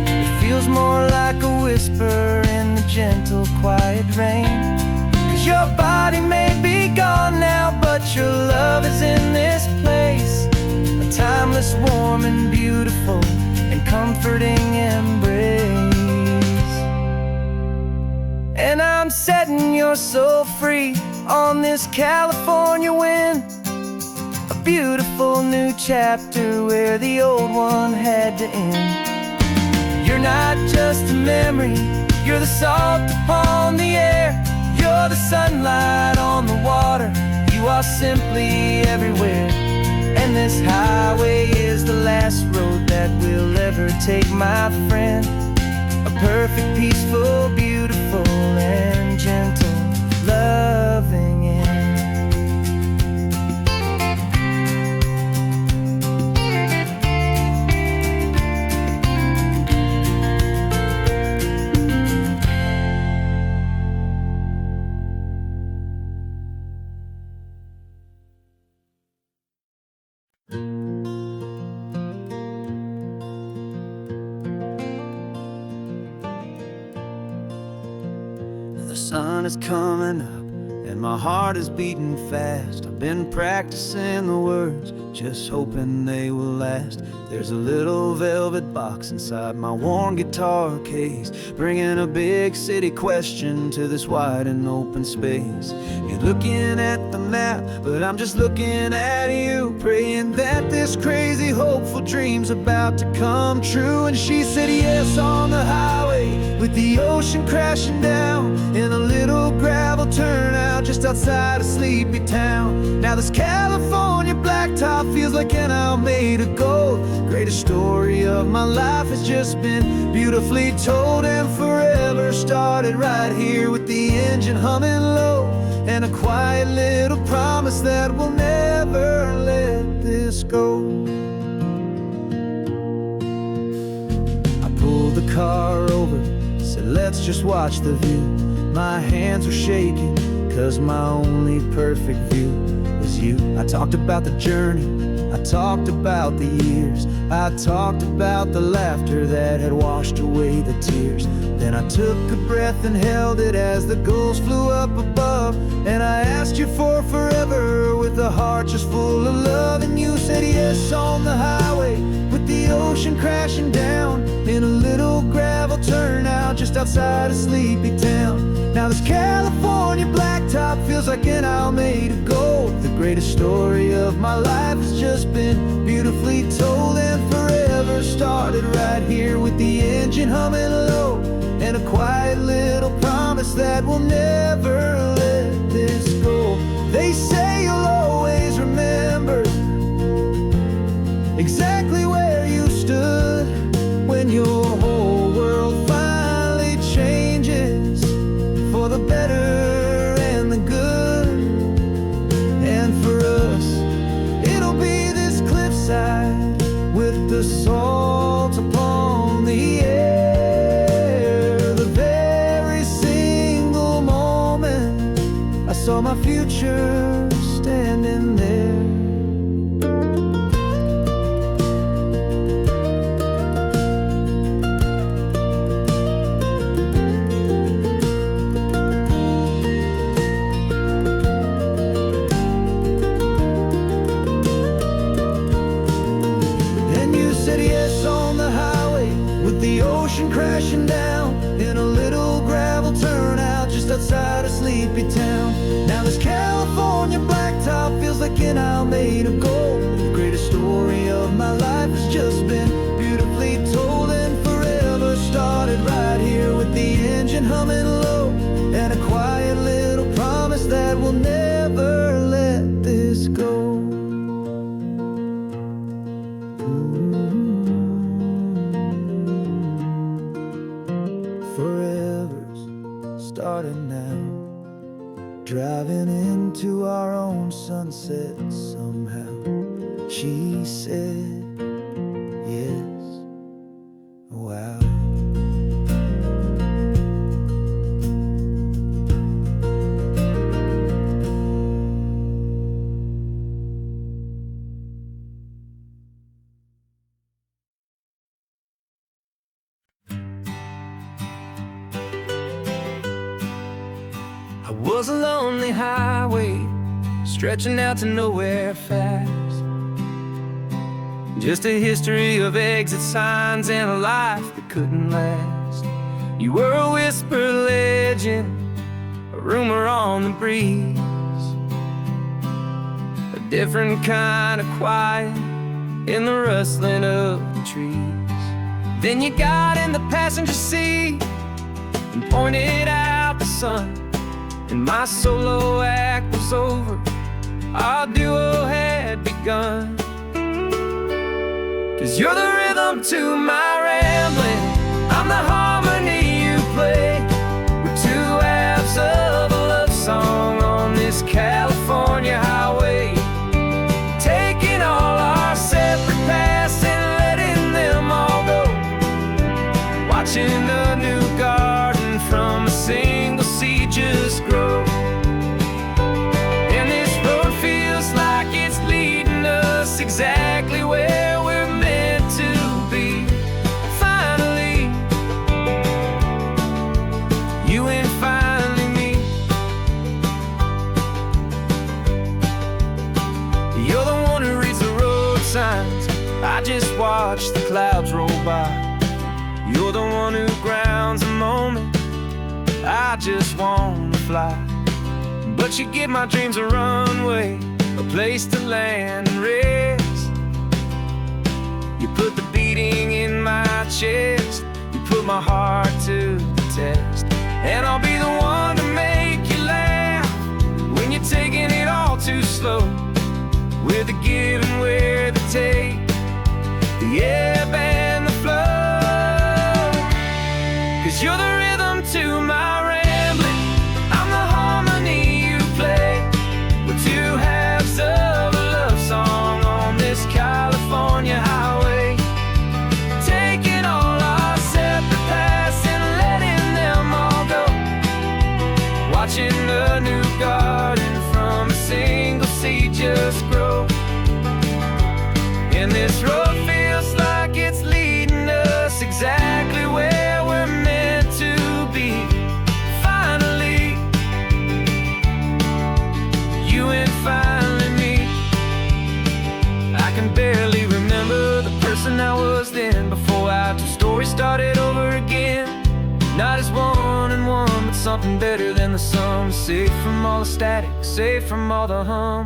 It feels more like a whisper in the gentle, quiet rain. 'Cause your body may be gone now, but your love is in this place, a timeless, warm, and beautiful, and comforting embrace. And I'm setting your soul free on this California wind, a beautiful new chapter where the old one had to end. You're not just a memory, you're the salt upon the air, you're the sunlight on the water, you are simply everywhere. And this highway is the last road that we'll ever take, my friend. A perfect, peaceful, beautiful, and gentle loving end. The sun is coming up and my heart is beating fast. I've been practicing the words, just hoping they will last. There's a little velvet box inside my worn guitar case, bringing a big city question to this wide and open space. You're looking at the map, but I'm just looking at you, praying that this crazy hopeful dream's about to come true. And she said yes on the highway, with the ocean crashing down, in a little gravel turnout just outside of Sleepy Town. Now this California blacktop feels like an hour made of gold. Greatest story of my life has just been beautifully told, and forever started right here with the engine humming low, and a quiet little promise that we'll never let this go. I pulled the car over, said let's just watch the view. My hands were shaking, cause my only perfect view was you. I talked about the journey, I talked about the years, I talked about the laughter that had washed away the tears. Then I took a breath and held it as the gulls flew up above, and I asked you for forever with a heart just full of love. And you said yes on the highway, with the ocean crashing down, in a little gravel turnout just outside of Sleepy Town. Now this California blacktop feels like an hour made of gold. The greatest story of my life has just been beautifully told, and forever started right here with the engine humming low, and a quiet little promise that we'll never let this go. They say you'll always remember exactly where you stood when your whole world finally changes for the better and the good. And for us, it'll be this cliffside with the salt upon the air. The very single moment I saw my future standing there. The ocean crashing down, in a little gravel turnout just outside of Sleepy Town. Now this California blacktop feels like an hour made of gold. The greatest story of my life has just been beautifully told, and forever started right here with the engine humming low, and a quiet little promise that we'll never let this go. Starting now, driving into our own sunset somehow. She said yes, wow. I was a lonely highway, stretching out to nowhere fast. Just a history of exit signs and a life that couldn't last. You were a whisper legend, a rumor on the breeze, a different kind of quiet in the rustling of the trees. Then you got in the passenger seat and pointed out the sun, and my solo act was over, our duo had begun. 'Cause you're the rhythm to my rambling, I'm the harmony you play. We're two halves of a love song on this California highway, taking all our separate paths and letting them all go, watching a new garden from a single seed just grow. And this road feels like it's leading us exactly where we're meant to be. watch the clouds roll by. You're the one who grounds the moment. I just wanna fly, but you give my dreams a runway, a place to land and rest. You put the beating in my chest, you put my heart to the test. And I'll be the one to make you laugh when you're taking it all too slow, with the give and with the take, the ebb and the flow. 'Cause you're the rhythm to my rambling, I'm the harmony you play. We're two halves of a love song on this California highway, taking all our separate paths and letting them all go, watching a new garden from a single seed just grow. And this road feels like it's leading us exactly where we're meant to be. Finally, you and finally me. I can barely remember the person I was then, before our two stories started over again. Not as one and one, but something better than the sum. Safe from all the static, safe from all the hum.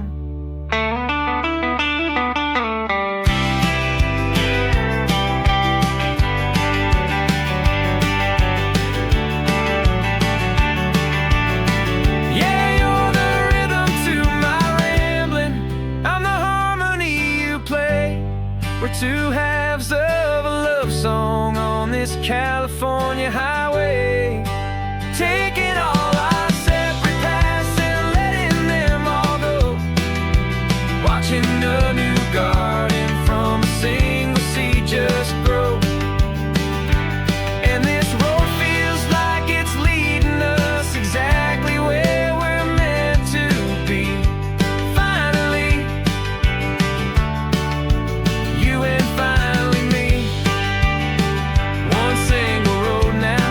We're two halves of a love song on this California highway, taking all our separate paths and letting them all go, watching a new garden from a single seed just grow. And this road feels like it's leading us exactly where we're meant to be. Finally, you and finally me. One single road now,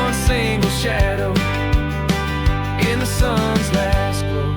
one single shadow in the sun's last glow.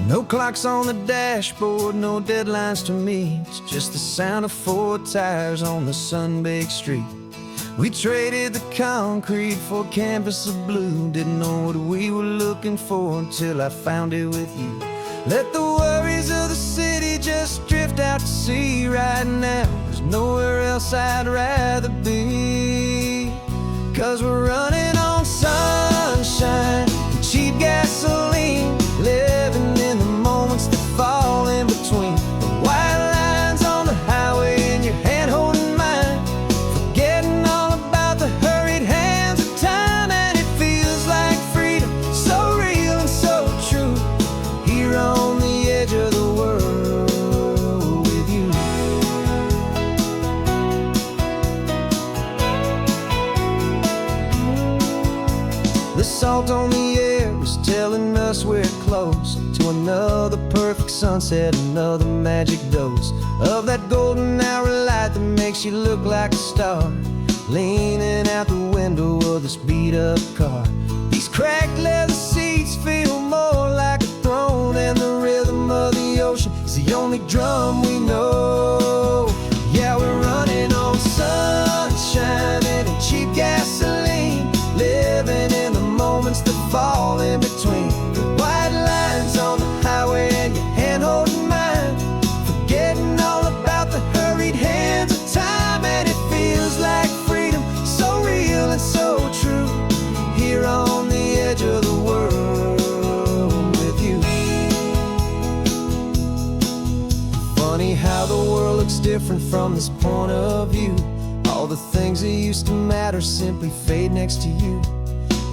No clocks on the dashboard, no deadlines to meet. It's just the sound of 4 tires on the sun-baked street. We traded the concrete for a canvas of blue. Didn't know what we were looking for until I found it with you. Let the worries of the city just drift out to sea right now. There's nowhere else I'd rather be. 'Cause we're running on sunshine and cheap gasoline, living in the moments that fall in between. The white lines on the highway and your hand holding mine, forgetting all about the hurried hands of time. And it feels like freedom, so real and so true, here on the edge of the world with you. The salt on the air is telling us we're close to another perfect sunset, another magic dose of that golden hour light that makes you look like a star, leaning out the window of this beat-up car. These cracked leather seats feel more like a throne, and the rhythm of the ocean is the only drum we know. Yeah, we're running on sunshine and cheap gasoline, living in the moments that fall in between. The white lines on the highway and your hand holding mine, forgetting all about the hurried hands of time. And it feels like freedom, so real and so true, here on the edge of the world with you. Funny how the world looks different from this point of view. All the things that used to matter simply fade next to you.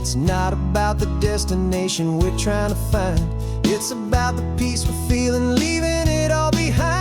It's not about the destination we're trying to find, it's about the peace we're feeling, leaving it all behind.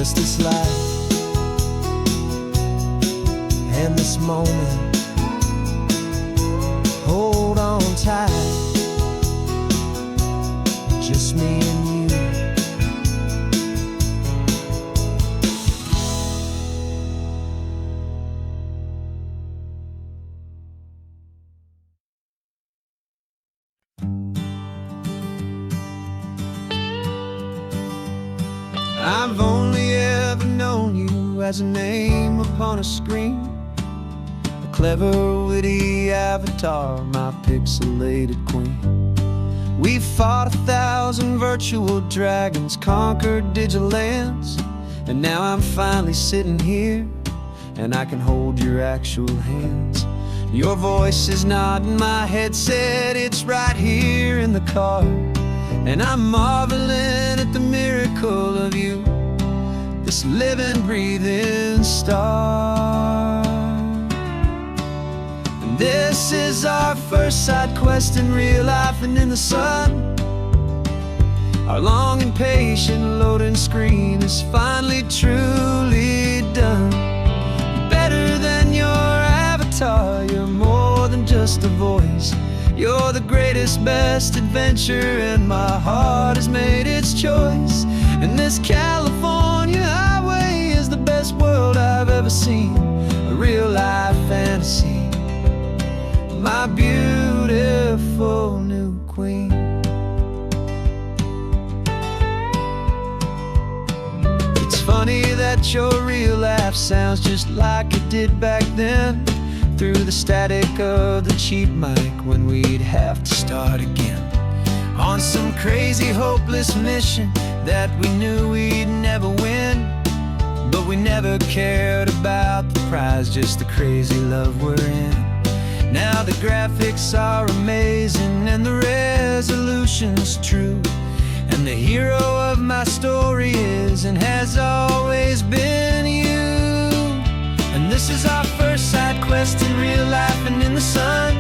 just this life and this moment. Hold on tight, just me and you. I've only ever known you as a name upon a screen, a clever, witty avatar, my pixelated queen. We've fought 1,000 virtual dragons, conquered digital lands, and now I'm finally sitting here, and I can hold your actual hands. Your voice is not in my headset, it's right here in the car, and I'm marveling at the miracle of you, this living, breathing star. And this is our first side quest in real life and in the sun. Our long and patient loading screen is finally truly done. Better than your avatar, you're more than just a voice. You're the greatest, best adventure, and my heart has made its choice. And this California highway is the best world I've ever seen, a real-life fantasy, my beautiful new queen. It's funny that your real life sounds just like it did back then, through the static of the cheap mic when we'd have to start again, on some crazy hopeless mission that we knew we'd never win. But we never cared about the prize, just the crazy love we're in. Now the graphics are amazing and the resolution's true, and the hero of my story is and has always been you. And this is our first side quest in real life and in the sun.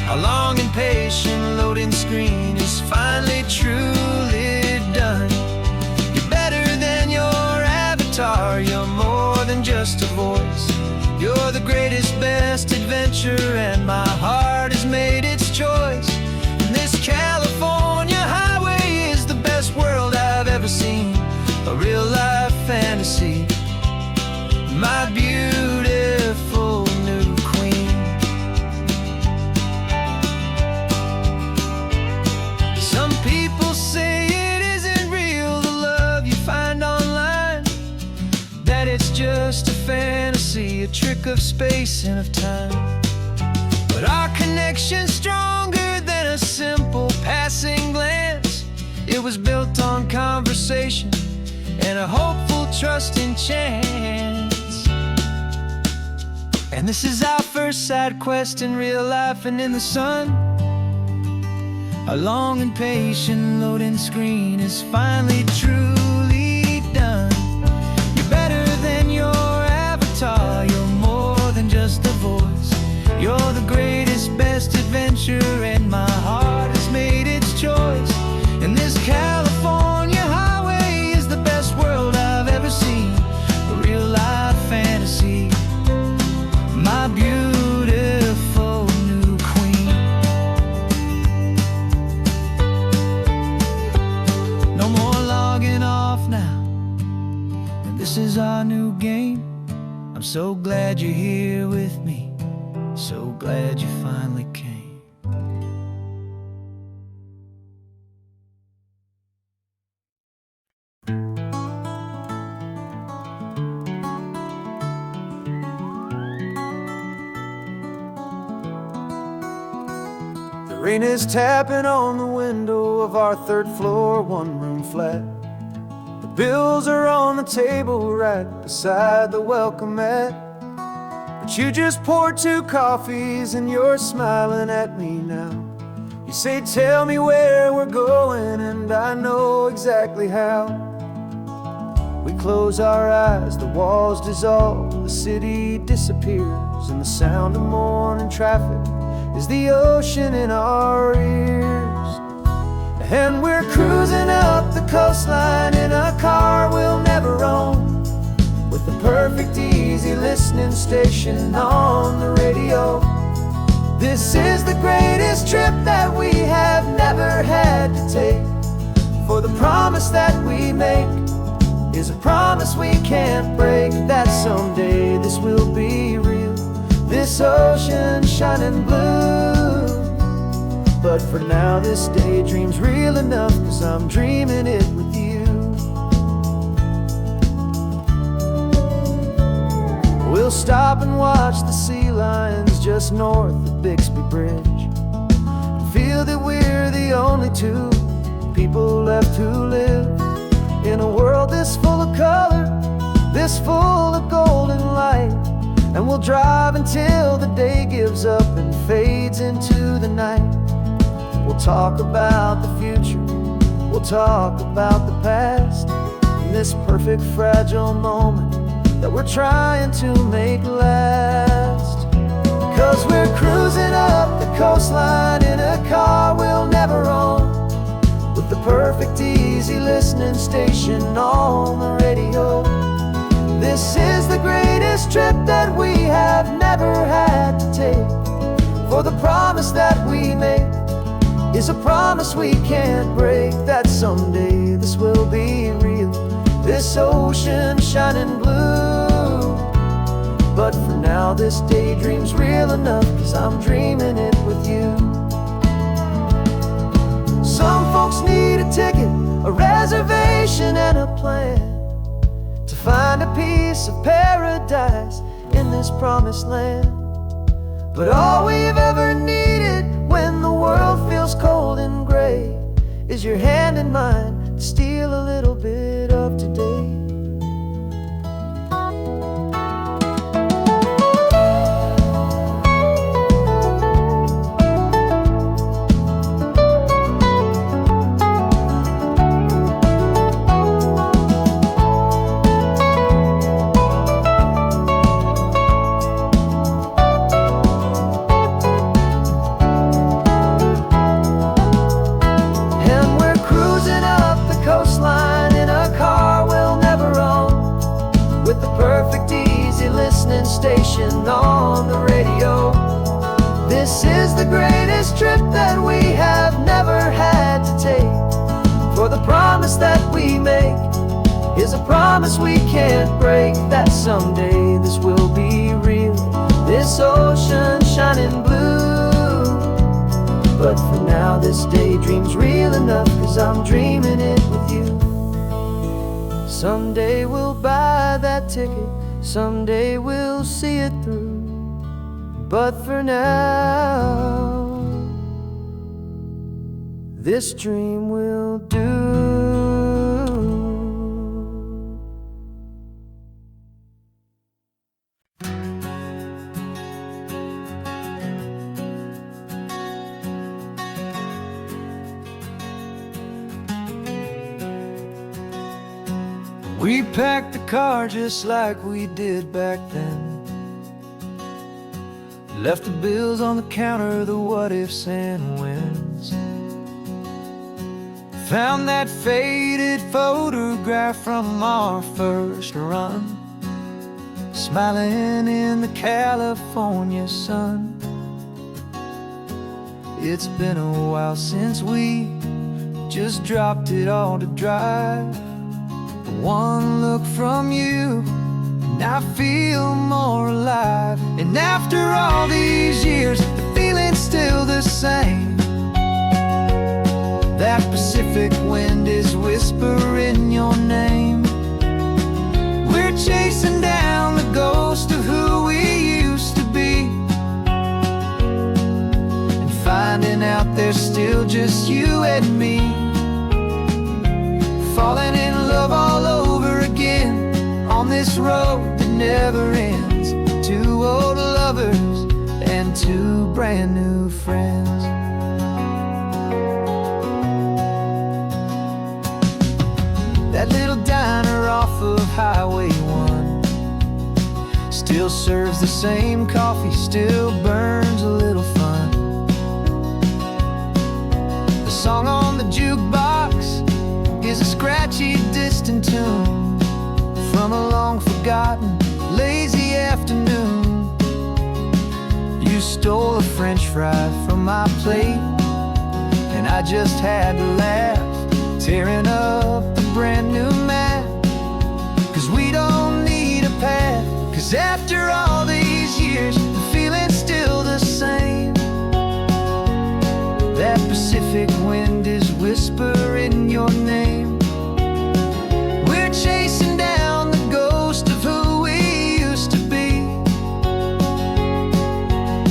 Our long and patient loading screen is finally truly done. You're better than your avatar, you're more than just a voice. You're the greatest, best adventure, and my heart has made its choice. And this California highway is the best world I've ever seen, a real-life fantasy, my beautiful new queen. Some people say it isn't real, the love you find online, that it's just a fantasy, a trick of space and of time. But our connection's stronger than a simple passing glance. It was built on conversation and a hopeful, trusting chance. And this is our first side quest in real life and in the sun. Our long and patient loading screen is finally truly done. You're better than your avatar, you're more than just a voice. You're the greatest, best adventure, and my heart has made its choice. And this California highway is the best world I've ever seen, a real-life fantasy, my beautiful new queen. No more logging off now, and this is our new game. I'm so glad you're here with me, so glad you finally came. The rain is tapping on the window of our third floor, one-room flat. The bills are on the table right beside the welcome mat. But you just poured 2 coffees and you're smiling at me now. You say, tell me where we're going, and I know exactly how. We close our eyes, the walls dissolve, the city disappears, and the sound of morning traffic is the ocean in our ears. And we're cruising up the coastline in a car we'll perfect easy listening station on the radio. This is the greatest trip that we have never had to take. For the promise that we make is a promise we can't break, that someday this will be real, this ocean shining blue. But for now this daydream's real enough, 'cause I'm dreaming it with you. We'll stop and watch the sea lions just north of Bixby Bridge, feel that we're the only two people left who live in a world this full of color, this full of golden light. And we'll drive until the day gives up and fades into the night. We'll talk about the future, we'll talk about the past, and this perfect fragile moment that we're trying to make last. 'Cause we're cruising up the coastline in a car we'll never own, with the perfect easy listening station on the radio. This is the greatest trip that we have never had to take. For the promise that we make is a promise we can't break, that someday this will be real, this ocean shining blue. But for now this daydream's real enough, 'cause I'm dreaming it with you. Some folks need a ticket, a reservation and a plan to find a piece of paradise in this promised land. But all we've ever needed when the world feels cold and gray is your hand in mine to steal a little bit of today. Station on the radio. This is the greatest trip that we have never had to take. For the promise that we make is a promise we can't break, that someday this will be real, this ocean shining blue. But for now this daydream's real enough, 'cause I'm dreaming it with you. Someday we'll buy that ticket, someday we'll see it through. But for now, this dream will do. We packed the car just like we did back then, left the bills on the counter, the what ifs and whens. Found that faded photograph from our first run, smiling in the California sun. It's been a while since we just dropped it all to drive. One look from you and I feel more alive. And after all these years, the feeling's still the same. That Pacific wind is whispering your name. We're chasing down the ghost of who we used to be, and finding out there's still just you and me. Falling in love all over again on this road that never ends. Two old lovers and two brand new friends. That little diner off of Highway 1 still serves the same coffee, still burns a little fun. The song on the jukebox is a scratchy, distant tune from a long forgotten stole a French fry from my plate, and I just had to laugh, tearing up a brand new map. 'Cause we don't need a path, 'cause after all these years, the feeling's still the same. That Pacific wind is whispering your name. We're chasing down the ghost of who we used to be,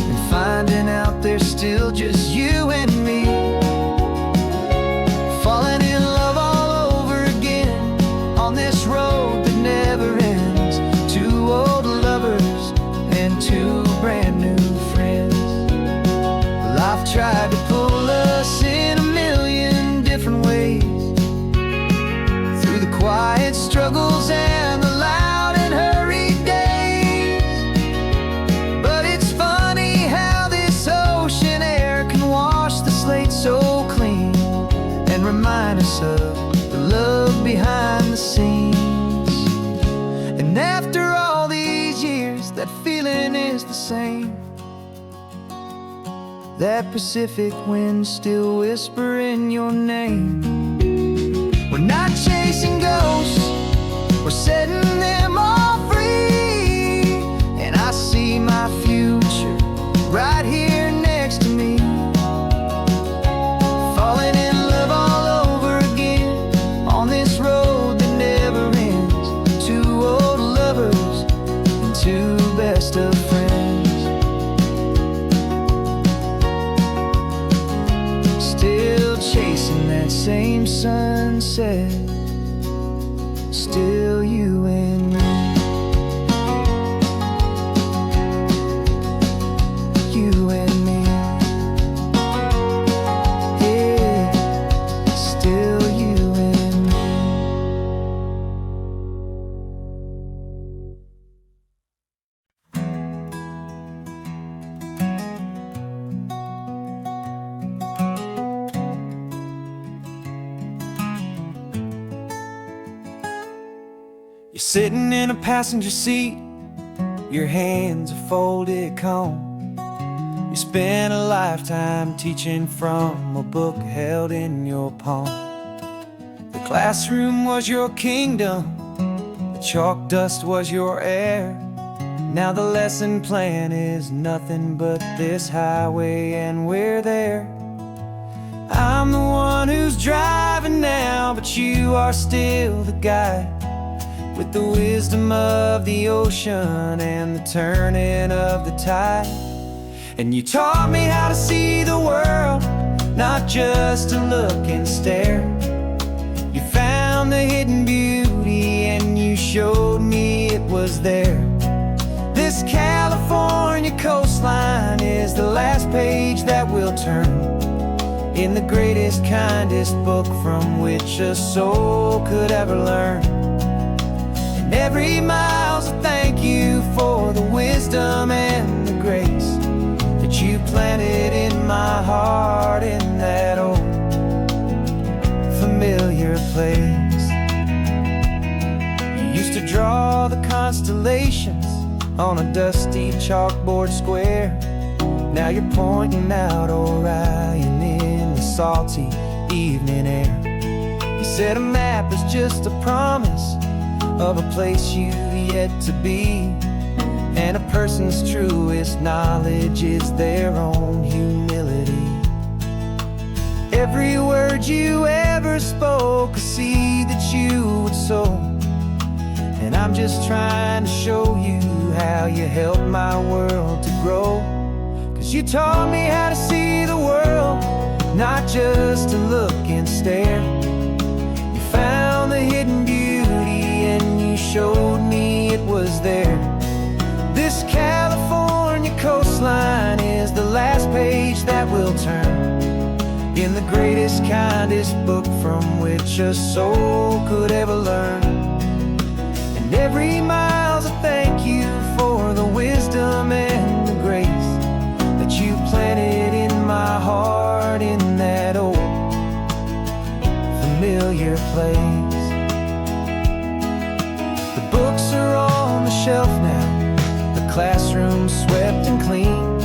and finding out there's still just you and me. Falling in love all over again on this road that never ends. Two old lovers and two brand new friends. Life tried to pull us in a million different ways, through the quiet struggles and the loud and hurried days. But it's funny how this ocean air can wash the slate so clean, and remind us of the love behind the scenes. And after all these years, that feeling is the same. That Pacific wind still whispering your name. We're not chasing ghosts, we're setting them all free. And I see my future right here next to me. Falling in love all over again on this road that never ends. Two old lovers and two best of friends. Still chasing that same sunset, still you and me. You and me. Yeah, still you and me. You're sitting in a passenger seat, your hands are folded calm. You spent a lifetime teaching from a book held in your palm. The classroom was your kingdom, the chalk dust was your air. Now the lesson plan is nothing but this highway, and we're there. I'm the one who's driving now, but you are still the guide, with the wisdom of the ocean and the turning of the tide. And you taught me how to see the world, not just to look and stare. You found the hidden beauty and you showed me it was there. This California coastline is the last page that we'll turn in the greatest, kindest book from which a soul could ever learn. Every mile's a thank you for the wisdom and the grace that you planted in my heart in that old familiar place. You used to draw the constellations on a dusty chalkboard square. Now you're pointing out Orion in the salty evening air. You said a map is just a promise of a place you've yet to be, and a person's truest knowledge is their own humility. Every word you ever spoke, a seed that you would sow, and I'm just trying to show you how you helped my world to grow. 'Cause you taught me how to see the world, not just to look and stare. You found the hidden beauty and you showed me it was there. This California coastline is the last page that we'll turn in the greatest, kindest book from which a soul could ever learn. And every mile's a thank you for the wisdom and the grace that you planted in my heart in that old familiar place. The books are on the shelf now, the classroom swept and clean,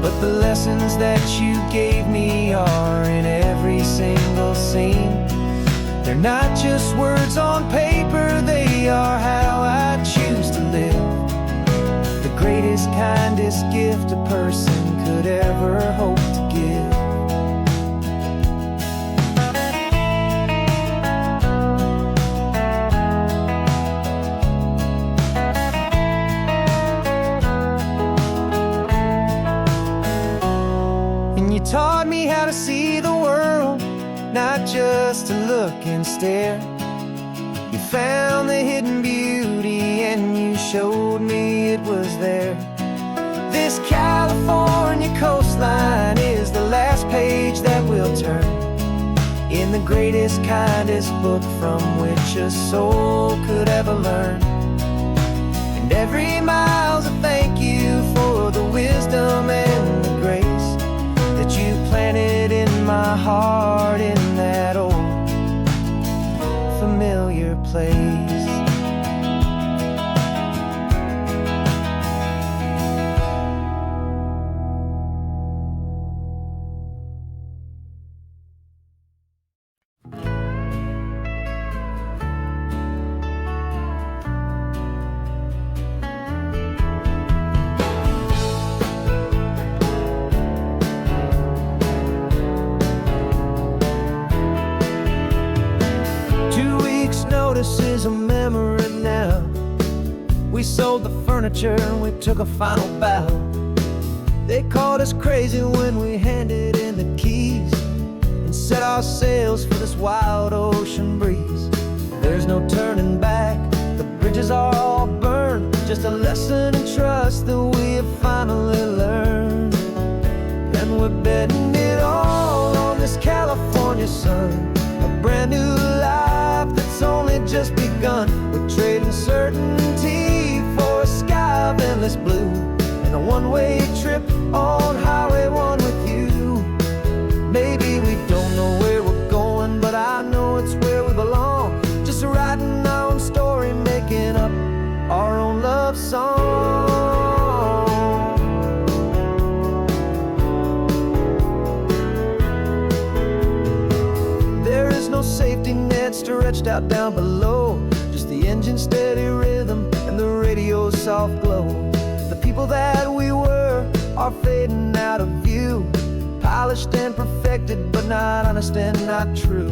but the lessons that you gave me are in every single scene. They're not just words on paper, they are how I choose to live. The greatest, kindest gift a person could ever hope to give. And you taught me how to see the world, not just to look and stare. You found the hidden beauty and you showed me it was there. This California coastline is the last page that we'll turn in the greatest, kindest book from which a soul could ever learn. And every mile's a thank you for the wisdom and the grace that you planted in my heart in that old familiar place. Notice is a memory now. We sold the furniture and we took a final bow. They called us crazy when we handed in the keys and set our sails for this wild ocean breeze. There's no turning back, the bridges are all burned, just a lesson in trust that we have finally learned. And we're betting it all on this California sun, a brand new life that's only just begun. We're trading certainty for a sky of endless blue and a one-way trip on Highway 1 with you. Maybe we don't know where we're going, but I know it's where we belong. Just writing our own story, making up our own love song. There is no safety net stretched out down below, just the engine's steady rhythm and the radio's soft glow. The people that we were are fading out of view, polished and perfected, but not honest and not true.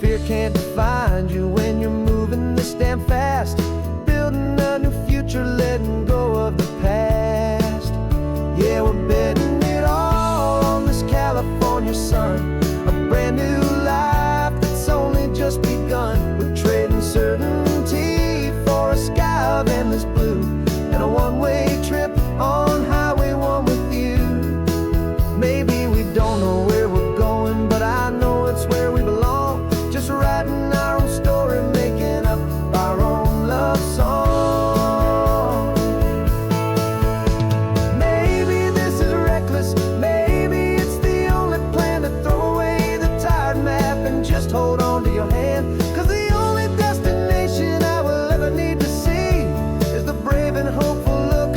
Fear can't define you when you're moving this damn fast, building a new future, letting go of the past. Yeah, we're betting it all on this California sun, a brand new life that's only just begun. We're trading certainty for a sky of endless blue and a one-way trip on Highway 1 with you. Maybe we don't know where we're going, but I know it's where we belong. Just writing our own story, making up our own love song. Maybe this is reckless, maybe it's the only plan to throw away the tired map and just hold on to your hand. 'Cause the only destination I will ever need to see is the brave and hopeful look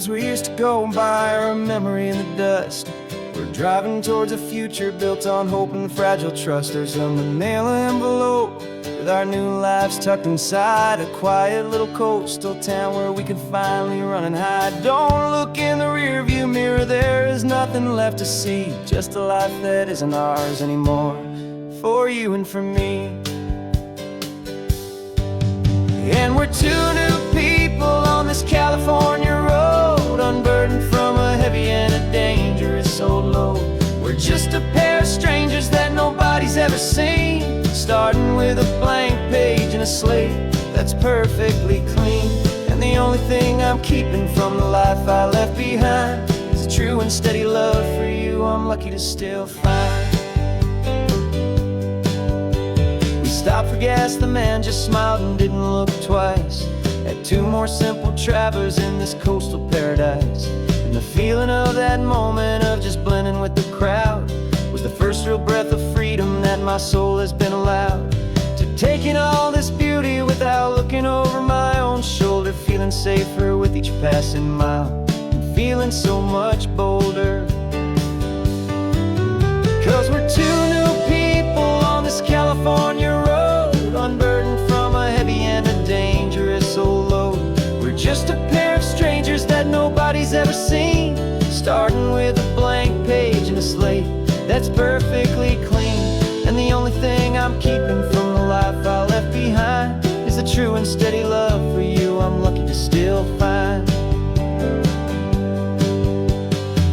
words we used to go by are a memory in the dust. We're driving towards a future built on hope and fragile trust. There's a manila envelope with our new lives tucked inside, a quiet little coastal town where we can finally run and hide. Don't look in the rearview mirror, there is nothing left to see, just a life that isn't ours anymore, for you and for me. And we're two new people on this California road, unburdened from a heavy and a dangerous old load. We're just a pair of strangers that nobody's ever seen, starting with a blank page and a slate that's perfectly clean. And the only thing I'm keeping from the life I left behind is a true and steady love for you I'm lucky to still find. We stopped for gas, the man just smiled and didn't look twice. Had two more simple travelers in this coastal paradise. And the feeling of that moment of just blending with the crowd was the first real breath of freedom that my soul has been allowed to take in all this beauty without looking over my own shoulder, feeling safer with each passing mile and feeling so much bolder. 'Cause we're two new people on this California road, unburdened from a heavy and a dangerous old load. We're just a pair of strangers that nobody's ever seen, starting with a blank page and a slate that's perfectly clean. And the only thing I'm keeping from the life I left behind is the true and steady love for you I'm lucky to still find.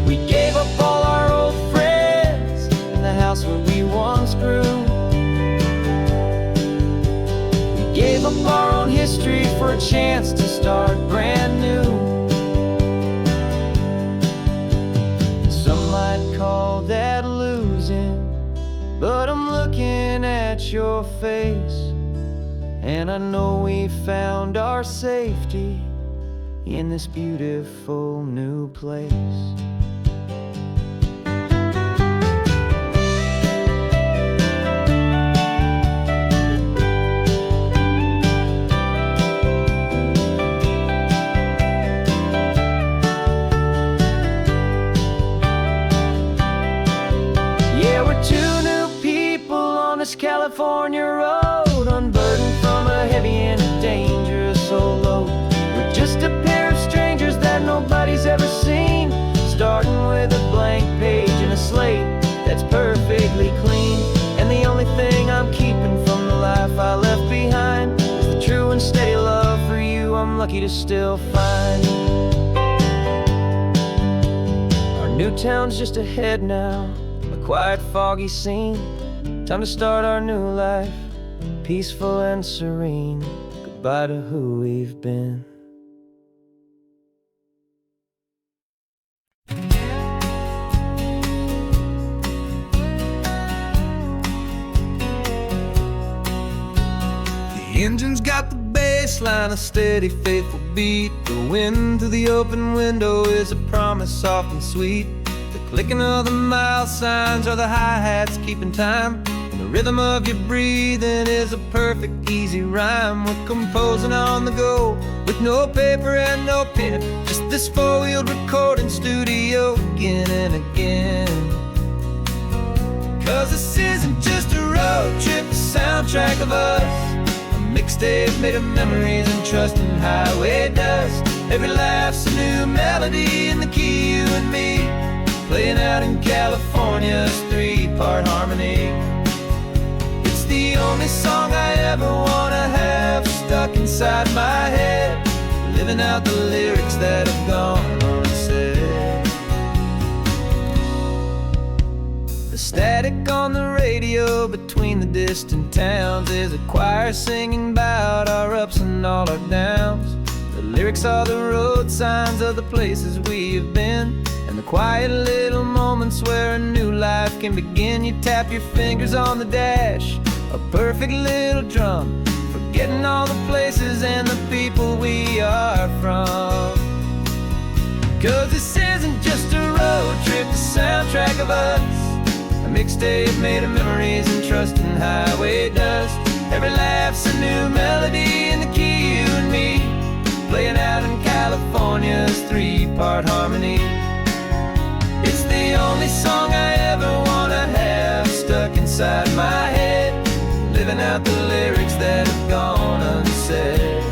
We gave up all our old friends in the house where we once grew. We gave up our own history for a chance to start brand new. Some might call that losing, but I'm looking at your face, and I know we found our safety in this beautiful new place. Yeah, we're two new people on this California road, unburdened from a heavy and a dangerous old load. We're just a pair of strangers that nobody's ever seen, starting with a blank page and a slate that's perfectly clean. And the only thing I'm keeping from the life I left behind is the true and steady love for you I'm lucky to still find. Our new town's just ahead now, a quiet, foggy scene. Time to start our new life, peaceful and serene. Goodbye to who we've been. The engine's got the bass line, a steady, faithful beat. The wind through the open window is a promise soft and sweet. The clicking of the mile signs are the hi-hats keeping time. And the rhythm of your breathing is a perfect, easy rhyme. We're composing on the go with no paper and no pen, just this four-wheeled recording studio again and again. 'Cause this isn't just a road trip, the soundtrack of us, a mixtape made of memories and trust and highway dust. Every laugh's a new melody in the key, you and me, playing out in California's three-part harmony. It's the only song I ever wanna have stuck inside my head, living out the lyrics that have gone unsaid. The static on the radio between the distant towns is a choir singing about our ups and all our downs. The lyrics are the road signs of the places we have been, and the quiet little moments where a new life can begin. You tap your fingers on the dash, a perfect little drum, forgetting all the places and the people we are from. 'Cause this isn't just a road trip, the soundtrack of us, a mixtape made of memories and trust and highway dust. Every laugh's a new melody in the key, you and me, playing out in California's three-part 3-part harmony. It's the only song I ever wanna have stuck inside my head, living out the lyrics that have gone unsaid.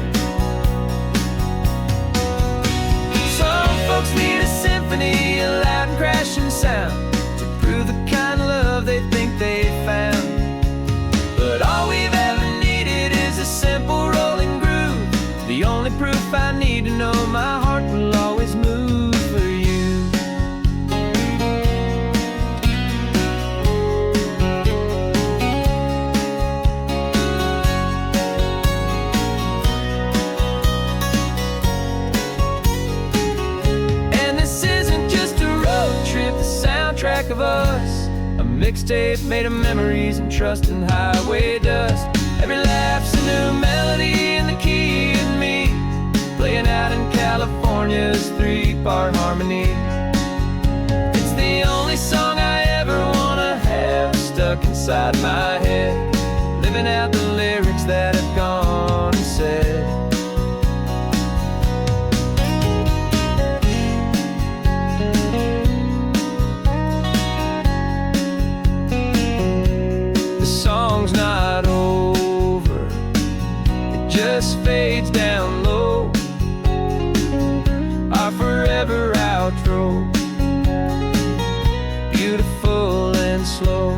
Some folks need a symphony, a loud and crashing sound, to prove the kind of love they think they found. But all we've ever needed is a simple rolling groove, the only proof I need to know my heart will always move for you. And this isn't just a road trip, the soundtrack of us, a mixtape made of memories and trust and highway dust. Every laugh's a new melody in the key and me, playing out in California's 3-part harmony. It's the only song I ever wanna have stuck inside my head, living out the lyrics that have gone unsaid. The song's not over, it just fades down low, our forever outro, beautiful and slow.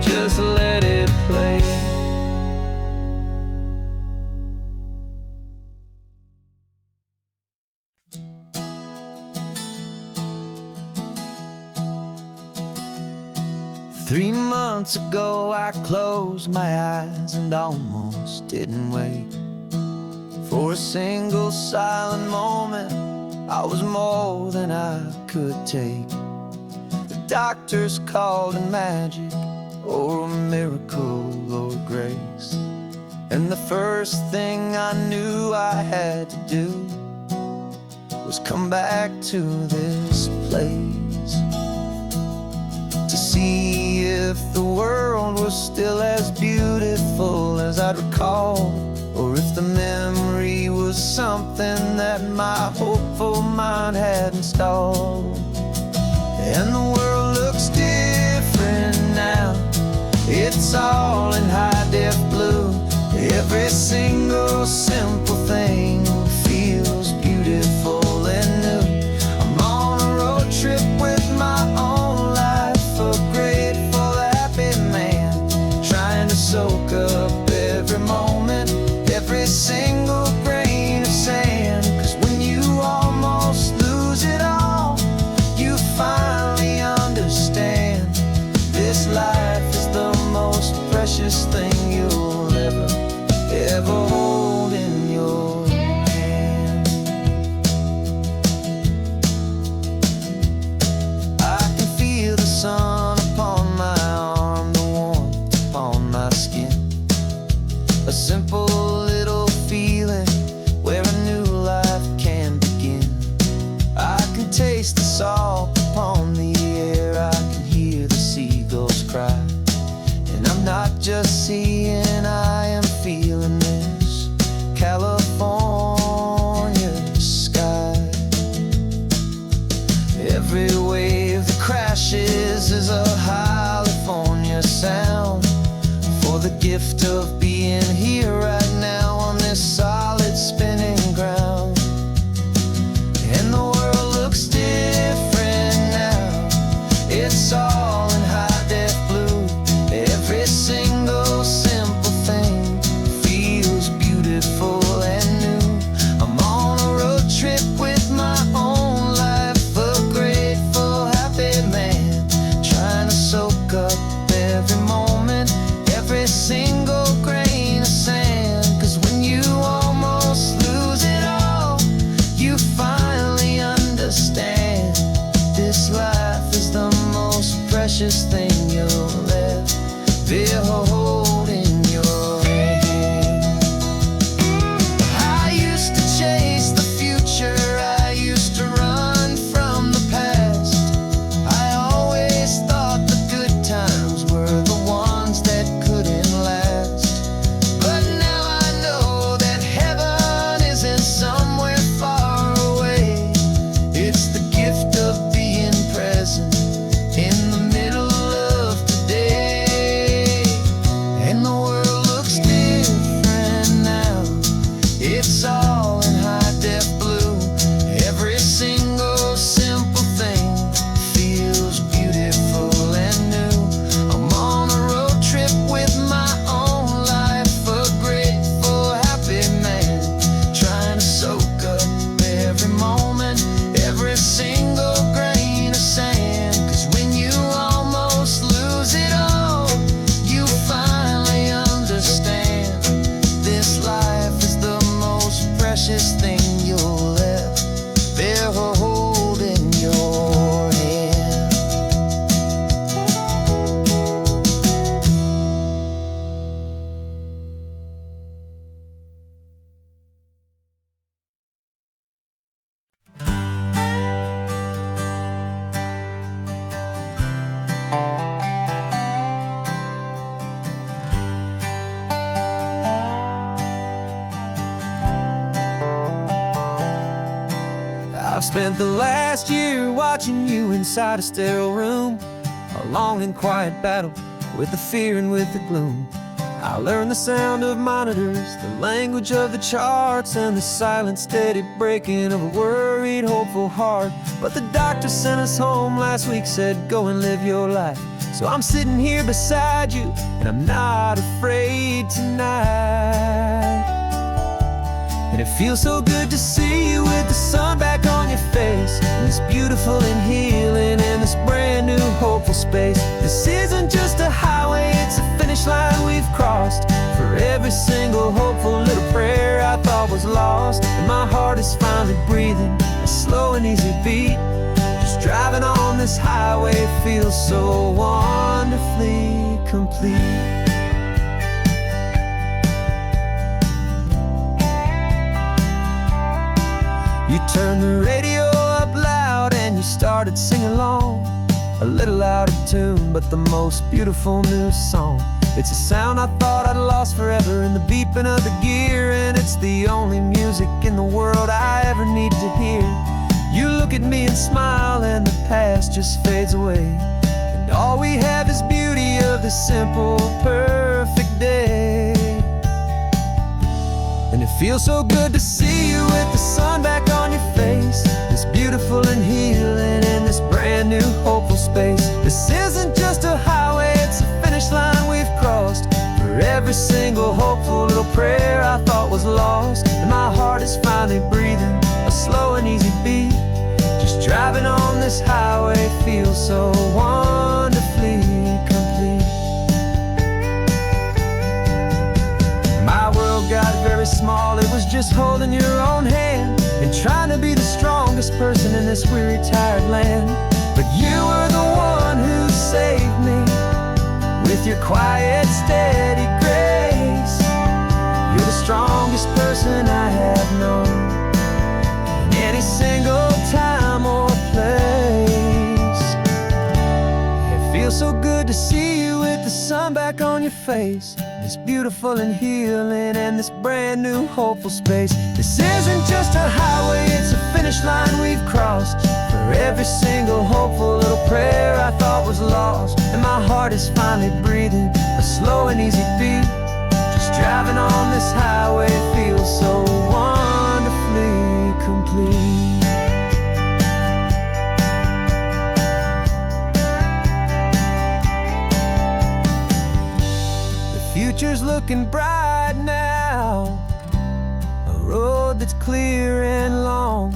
Just let it play. Three months ago I closed my eyes and almost didn't wake. For a single silent moment, I was more than I could take. The doctors called it magic, or a miracle, or grace. And the first thing I knew I had to do was come back to this place, to see if the world was still as beautiful as I'd recall, or if the memory was something that my hopeful mind had installed. And the world looks different now, it's all in high-def blue. Every single simple thing feels beautiful and new. I'm on a road trip with my own life, a grateful, happy man, trying to soak up every moment, every single grain of sand. 'Cause when you almost lose it all, you finally understand this life is the most precious thing you'll ever hold in your hand. I can feel the sun upon my arm, the warmth upon my skin, a simple little feeling where a new life can begin. I can taste the salt upon the air, I can hear the seagulls cry. And I'm not just seeing, I am feeling this California sky. Every wave that crashes is a California sound, for the gift of being here right now on this solid spinning ground. And the world looks different now, it's all in high-def blue. Every single simple thing feels beautiful and new. I'm on a road trip with my own life, a grateful, happy man, trying to soak up every moment, every single grain of sand. 'Cause when you almost lose it all, you finally understand this life is the most precious thing you'll ever hold in your hand. I used to chase the future, I used to run from the past. I always thought the good times were the ones that couldn't last. But now I know that heaven isn't somewhere far away. spent the last year watching you inside a sterile room, a long and quiet battle with the fear and with the gloom. I learned the sound of monitors, the language of the charts, and the silent, steady breaking of a worried, hopeful heart. But the doctor sent us home last week, said, go and live your life. So I'm sitting here beside you, and I'm not afraid tonight. And it feels so good to see you with the sun back on your face, and this beautiful and healing in this brand new hopeful space. This isn't just a highway, it's a finish line we've crossed. For every single hopeful little prayer I thought was lost, and my heart is finally breathing a slow and easy beat. Just driving on this highway feels so wonderfully complete. You turned the radio up loud and you started singing along, a little out of tune, but the most beautiful new song. It's a sound I thought I'd lost forever in the beeping of the gear, and it's the only music in the world I ever need to hear. You look at me and smile, and the past just fades away, and all we have is beauty of this simple, perfect day. And it feels so good to see you with the sun back on your face, this beautiful and healing in this brand new hopeful space. This isn't just a highway, it's a finish line we've crossed. For every single hopeful little prayer I thought was lost, and my heart is finally breathing a slow and easy beat. Just driving on this highway feels so wonderfully complete. My world got very small, it was just holding your own hand and trying to be the strongest person in this weary, tired land. But you were the one who saved me with your quiet, steady grace. You're the strongest person I have known in any single time or place. It feels so good to see you with the sun back on your face, this beautiful and healing and this brand new hopeful space. This isn't just a highway, it's a finish line we've crossed. For every single hopeful little prayer I thought was lost, and my heart is finally breathing a slow and easy beat. Just driving on this highway feels so wonderfully complete. Future's looking bright now, a road that's clear and long.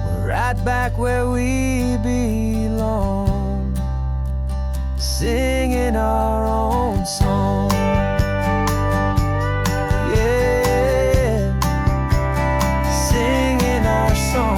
We're right back where we belong, singing our own song. Yeah, singing our song.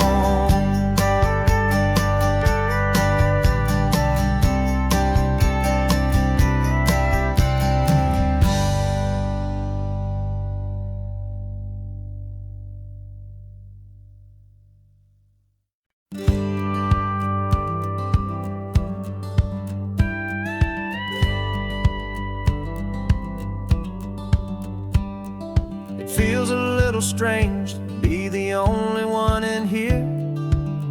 Feels a little strange to be the only one in here.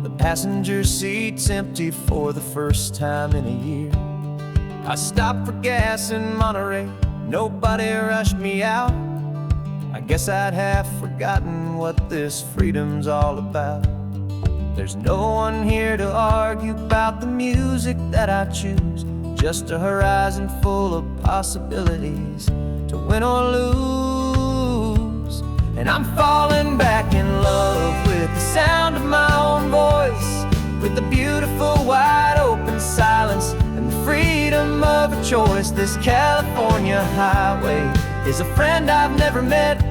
The passenger seat's empty for the first time in a year. I stopped for gas in Monterey, nobody rushed me out. I guess I'd have forgotten what this freedom's all about. There's no one here to argue about the music that I choose, just a horizon full of possibilities to win or lose. And I'm falling back in love with the sound of my own voice, with the beautiful wide open silence and the freedom of a choice. This California highway is a friend I've never met,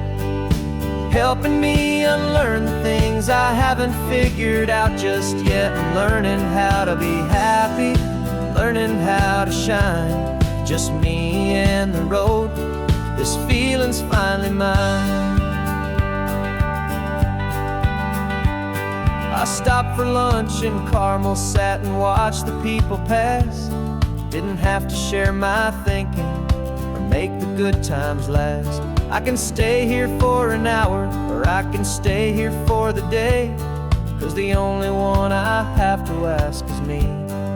helping me unlearn the things I haven't figured out just yet. I'm learning how to be happy, learning how to shine, just me and the road. This feeling's finally mine. I stopped for lunch in Carmel, sat and watched the people pass. Didn't have to share my thinking or make the good times last. I can stay here for an hour, or I can stay here for the day. 'cause the only one I have to ask is me.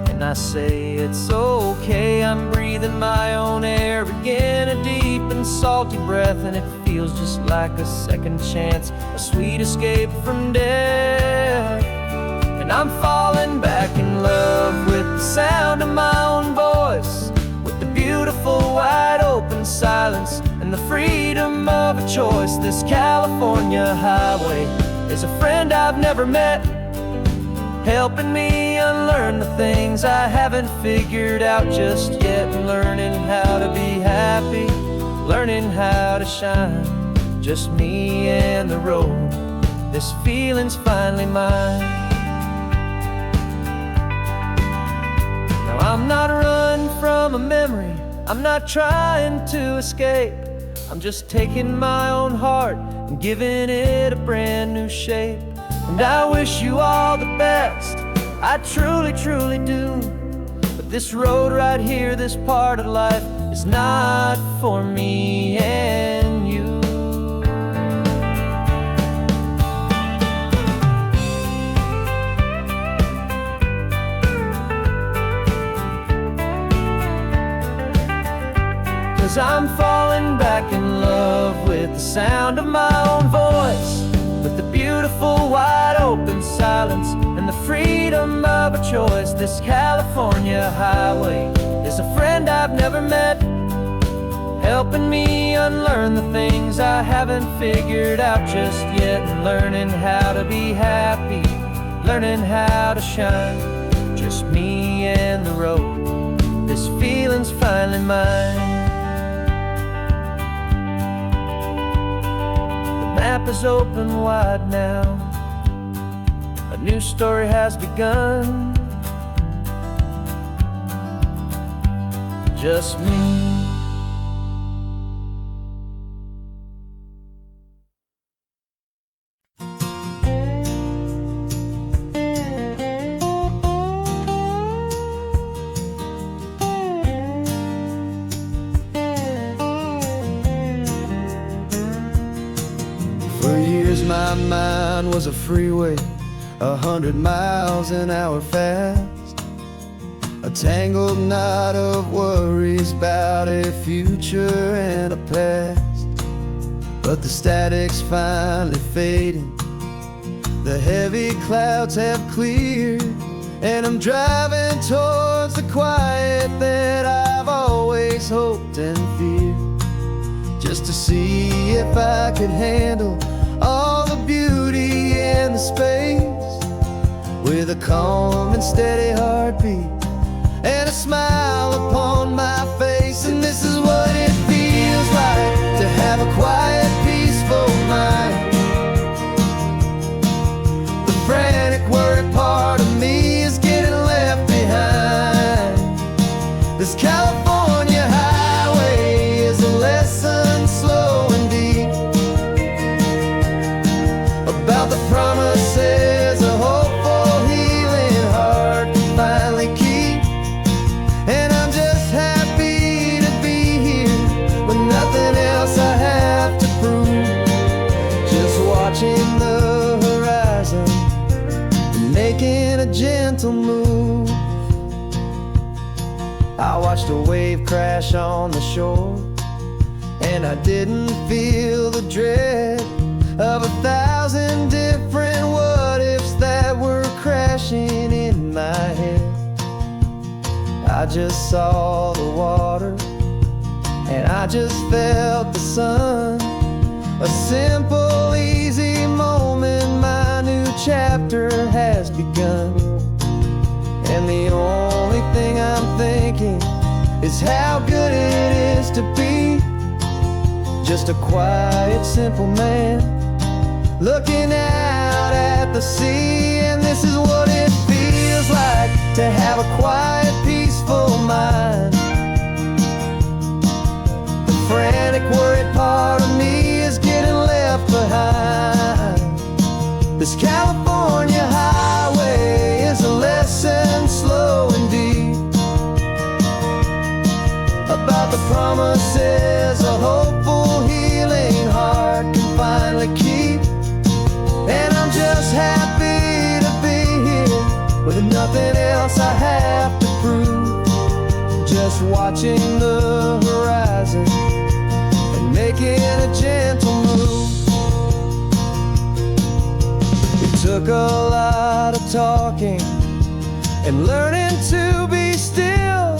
And I say it's okay, I'm breathing my own air again, a deep and salty breath, and it feels just like a second chance, a sweet escape from death. And I'm falling back in love with the sound of my own voice, with the beautiful wide open silence and the freedom of a choice. This California highway is a friend I've never met, helping me unlearn the things I haven't figured out just yet, and learning how to be happy, learning how to shine, just me and the road. This feeling's finally mine. Now I'm not running from a memory, I'm not trying to escape, I'm just taking my own heart and giving it a brand new shape. And I wish you all the best, I truly, truly do. But this road right here, this part of life, is not for me and you. Cause I'm falling back in love with the sound of my own voice, with the beautiful wide open silence and the freedom of a choice. This California highway is a friend I've never met, helping me unlearn the things I haven't figured out just yet, and learning how to be happy, learning how to shine, just me and the road. This feeling's finally mine. The map is open wide now, a new story has begun, just me. For years my mind was a freeway, 100 miles an hour fast, a tangled knot of worries about a future and a past. But the static's finally fading, the heavy clouds have cleared, and I'm driving towards the quiet that I've always hoped and feared, just to see if I could handle all the beauty and the space, with a calm and steady heartbeat and a smile upon my face. And this is what it feels like to have a quiet, peaceful mind. The frantic, worried part of me is getting left behind. This California highway is a lesson slow and deep about the promises a hopeful, healing heart can finally keep. And I'm just happy to be here with nothing else I have to prove, just watching the horizon and making a gentle move. I watched a wave crash on the shore, and I didn't feel the dread of 1,000 different what-ifs that were crashing in my head. I just saw the water, and I just felt the sun, a simple, easy moment. My new chapter has begun, and the only thing I'm thinking is how good it is to be just a quiet, simple man looking out at the sea. And this is what it feels like to have a quiet, peaceful mind. The frantic, worried part of me is getting left behind. This California highway is a lesson slow and deep about the promises a hopeful, healing heart can finally keep. And I'm just happy nothing else I have to prove. Just watching the horizon and making a gentle move. It took a lot of talking and learning to be still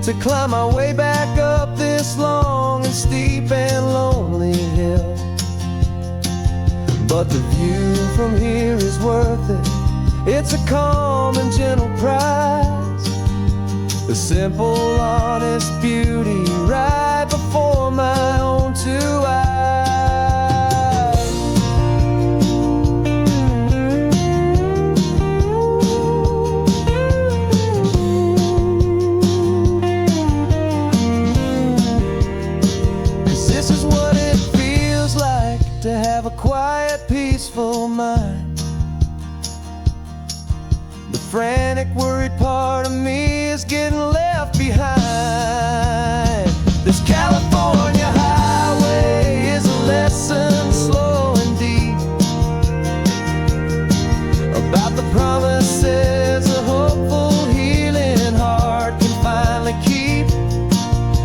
to climb my way back up this long and steep and lonely hill. But the view from here is worth it. It's a calm and gentle prize, the simple, honest beauty right before my own two eyes. 'Cause this is what it feels like to have a quiet, peaceful mind. The frantic, worried part of me is getting left behind. This California highway is a lesson slow and deep about the promises a hopeful, healing heart can finally keep.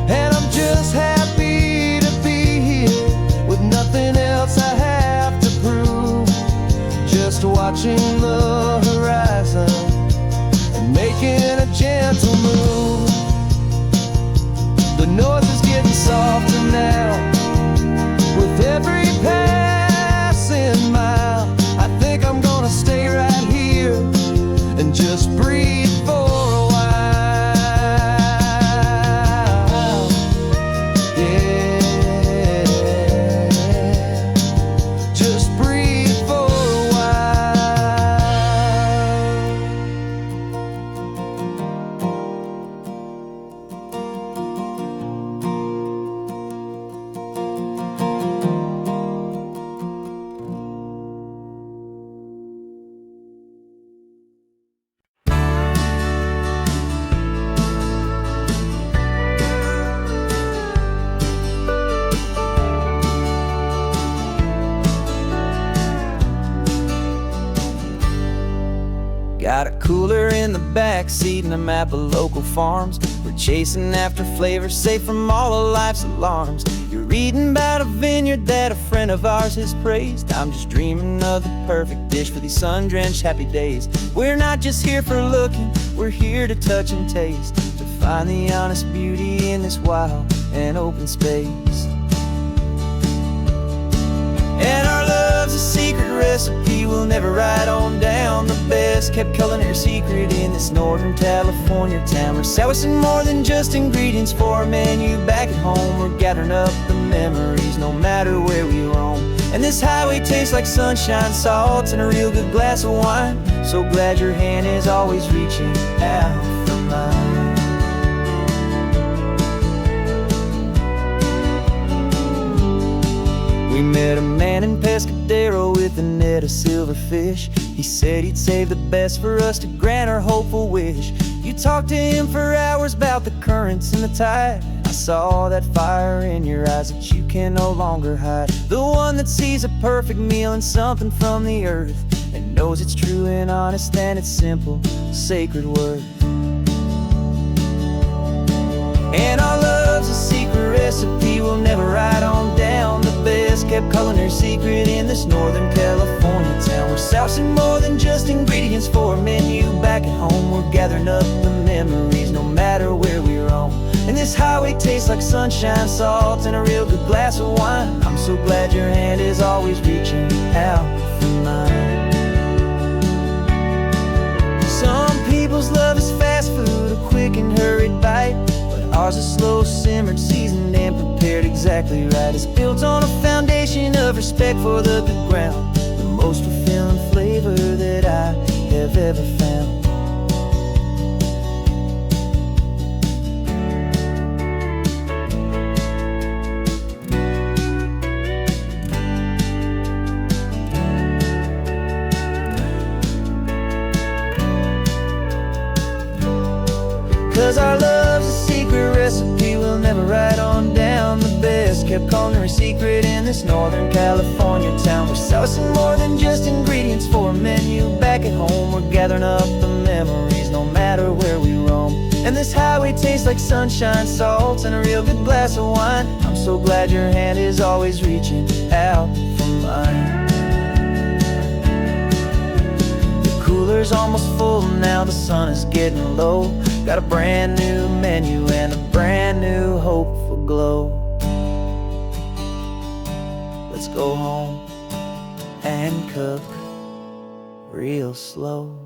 And I'm just happy to be here with nothing else I have to prove. Just watching the horizon and making a gentle move. The noise is getting softer now with every passing mile. I think I'm gonna stay right here and just breathe for a while. Yeah, just breathe for a while. Got a cooler in the back seat and a map of local farms. We're chasing after flavors safe from all of life's alarms. You're reading about a vineyard that a friend of ours has praised. I'm just dreaming of the perfect dish for these sun-drenched happy days. We're not just here for looking, we're here to touch and taste, to find the honest beauty in this wild and open space. And our love's a secret recipe we'll never write on down. The best kept culinary secret in this Northern California town. We're sourcing more than just ingredients for a menu back at home. We're gathering up the memories no matter where we roam. And this highway tastes like sunshine, salt, and a real good glass of wine. So glad your hand is always reaching out for mine. We met a man in Pescadero with a net of silverfish. He said he'd save the best for us to grant our hopeful wish. You talked to him for hours about the currents and the tide. I saw that fire in your eyes that you can no longer hide. The one that sees a perfect meal in something from the earth and knows it's true and honest and it's simple, sacred worth. And our love's a secret recipe we'll never write on down. The best kept culinary secret in this Northern California town. We're sourcing more than just ingredients for a menu back at home. We're gathering up the memories no matter where we roam. And this highway tastes like sunshine, salt, and a real good glass of wine. I'm so glad your hand is always reaching out for mine. Some people's love is fast food, a quick and hurried bite. Ours is slow simmered, seasoned and prepared exactly right. It's built on a foundation of respect for the good ground, the most fulfilling flavor that I have ever found. 'Cause our love's a secret recipe we'll never write on down. The best kept culinary secret in this Northern California town. We're sourcing more than just ingredients for a menu back at home. We're gathering up the memories no matter where we roam. And this highway tastes like sunshine, salt, and a real good glass of wine. I'm so glad your hand is always reaching out for mine. The cooler's almost full now, the sun is getting low. Got a brand new menu and a brand new hopeful glow. Let's go home and cook real slow.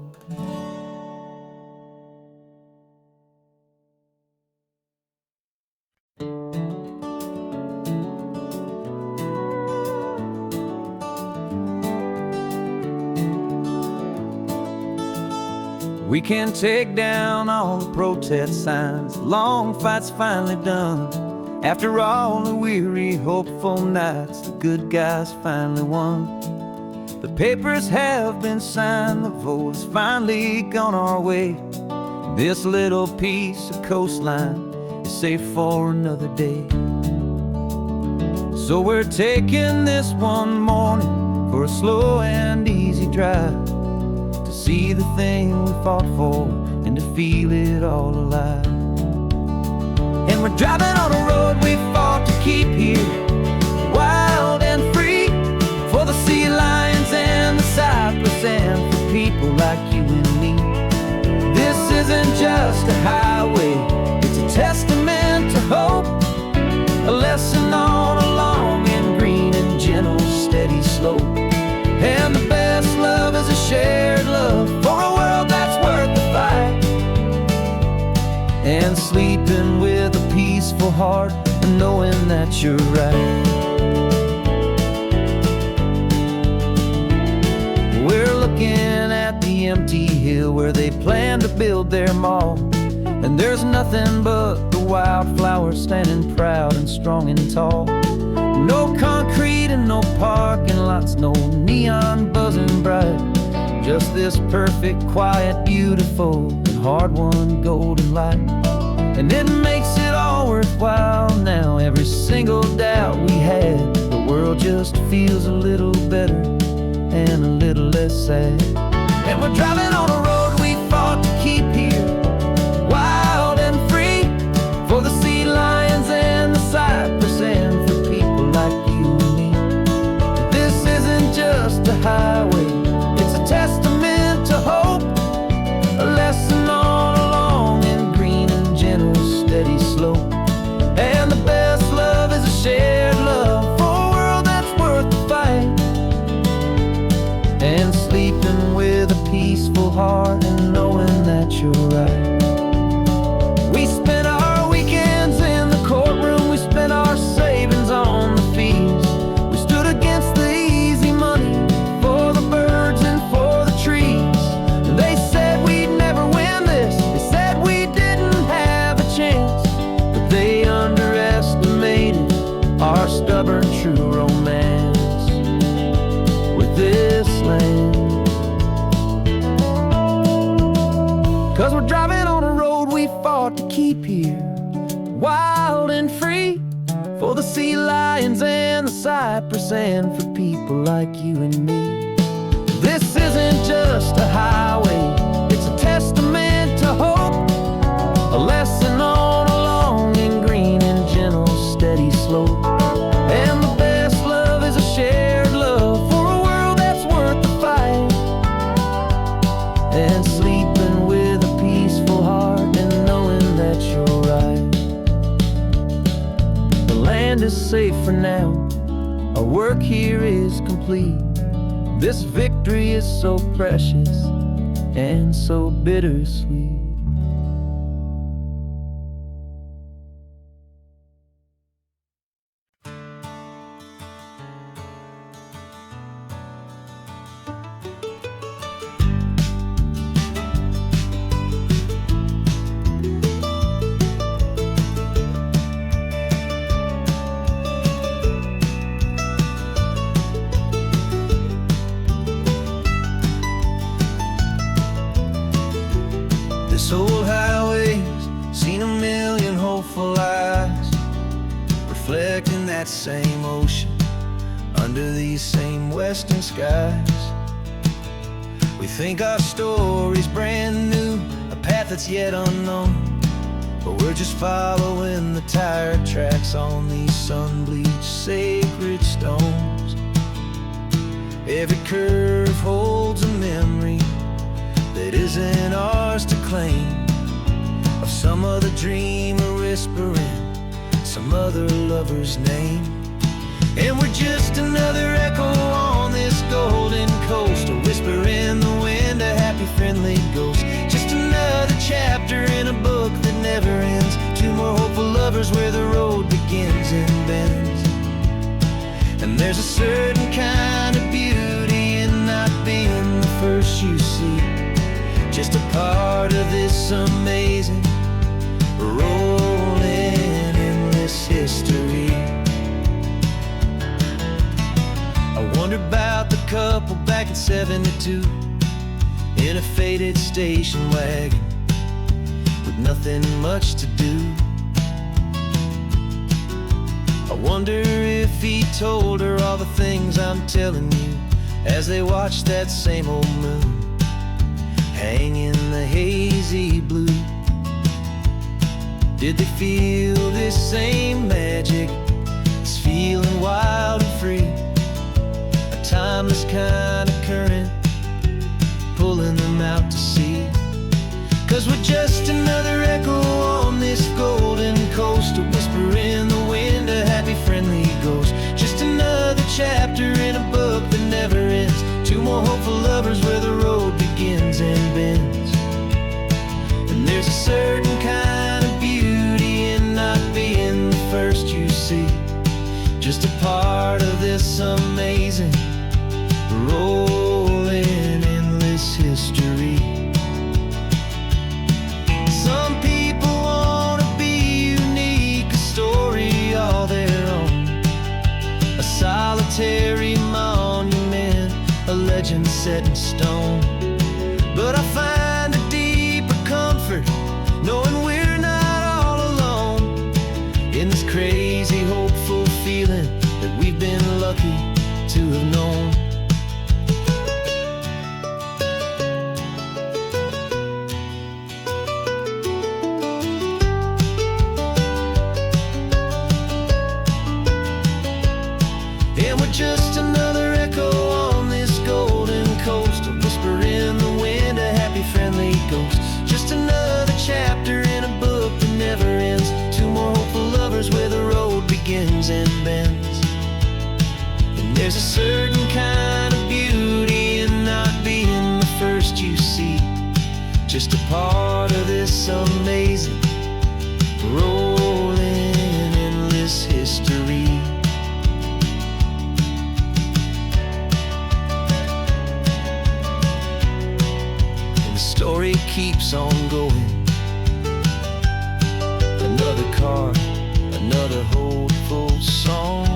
We can take down all the protest signs. Long fight's finally done. After all the weary, hopeful nights, the good guys finally won. The papers have been signed, the vote's finally gone our way. This little piece of coastline is safe for another day. So we're taking this one morning for a slow and easy drive, to see the thing we fought for and to feel it all alive. And we're driving on a road we fought to keep here, wild and free, for the sea lions and the cypress and for people like you and me. This isn't just a highway, it's a testament to hope, a lesson on a long and green and gentle steady slope. And the best love is a shared love for a world that's worth the fight, and sleeping with a peaceful heart and knowing that you're right. We're looking at the empty hill where they plan to build their mall, and there's nothing but the wildflowers standing proud and strong and tall. No concrete and no parking lots, no neon buzzing bright, just this perfect, quiet, beautiful, and hard-won golden light. And it makes it all worthwhile now. Every single doubt we had, the world just feels a little better and a little less sad. And we're driving on a road we fought to keep here, wild and free, for the sea lions and the cypress and for people like you and me. This isn't just a highway, it's a testament to hope, a lesson on a long and green and gentle steady slope. And the best love is a shared love for a world that's worth the fight, and sleeping with a peaceful heart and knowing that you're right. We spent our weekends in the courtroom, we spent our savings on the fees. We stood against the easy money for the birds and for the trees. They said we'd never win this, they said we didn't have a chance, but they underestimated our stubborn true romance with this land. 'Cause we're driving on a road we fought to keep here, wild and free, for the sea lions and the cypress and for people like you and me. This isn't just a highway, it's a testament to hope, a lesson on a long and green and gentle steady slope. And the best love is a shared love for a world that's worth the fight, and sleeping with a peaceful heart and knowing that you're right. The land is safe for now, our work here is complete. This victory is so precious and so bittersweet. This old highway's seen a million hopeful eyes, reflecting that same ocean under these same western skies. We think our story's brand new, a path that's yet unknown, but we're just following the tire tracks on these sun-bleached sacred stones. Every curve holds a memory that isn't ours to claim, of some other dreamer whispering some other lover's name. And we're just another echo on this golden coast, a whisper in the wind, a happy friendly ghost. Just another chapter in a book that never ends, two more hopeful lovers where the road begins and bends. And there's a certain kind of beauty in not being the first you see, just a part of this amazing rolling endless history. I wonder about the couple back in '72 in a faded station wagon with nothing much to do. I wonder if he told her all the things I'm telling you as they watched that same old moon hang in the hazy blue. Did they feel this same magic, this feeling wild and free, a timeless kind of current pulling them out to sea? 'Cause we're just another echo on this golden coast, a whisper in the wind, a happy friendly ghost. Just another chapter in a book that never ends, two more hopeful lovers where the road begins and bends. And there's a certain kind of beauty in not being the first you see, just a part of this amazing rolling endless history. Some people want to be unique, a story all their own, a solitary monument, a legend set in stone. But I find a deeper comfort knowing we're not all alone in this crazy hopeful feeling that we've been lucky to have known. And we're just another echo on this golden coast, a whisper in the wind, a happy friendly ghost. Just another chapter in a book that never ends, two more hopeful lovers where the road begins and bends. And there's a certain kind of beauty in not being the first you see, just a part of this amazing rolling endless history. Story keeps on going, another card, another hopeful song,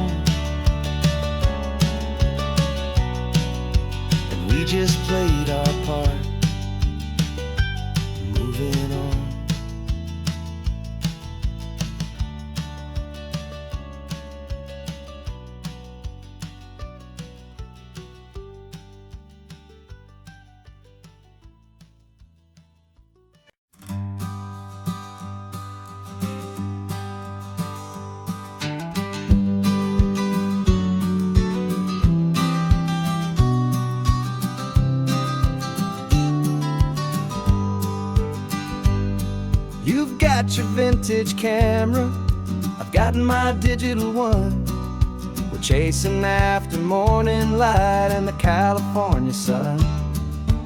and we just played our part, moving on. You've got your vintage camera, I've got my digital one. We're chasing after morning light and the California sun.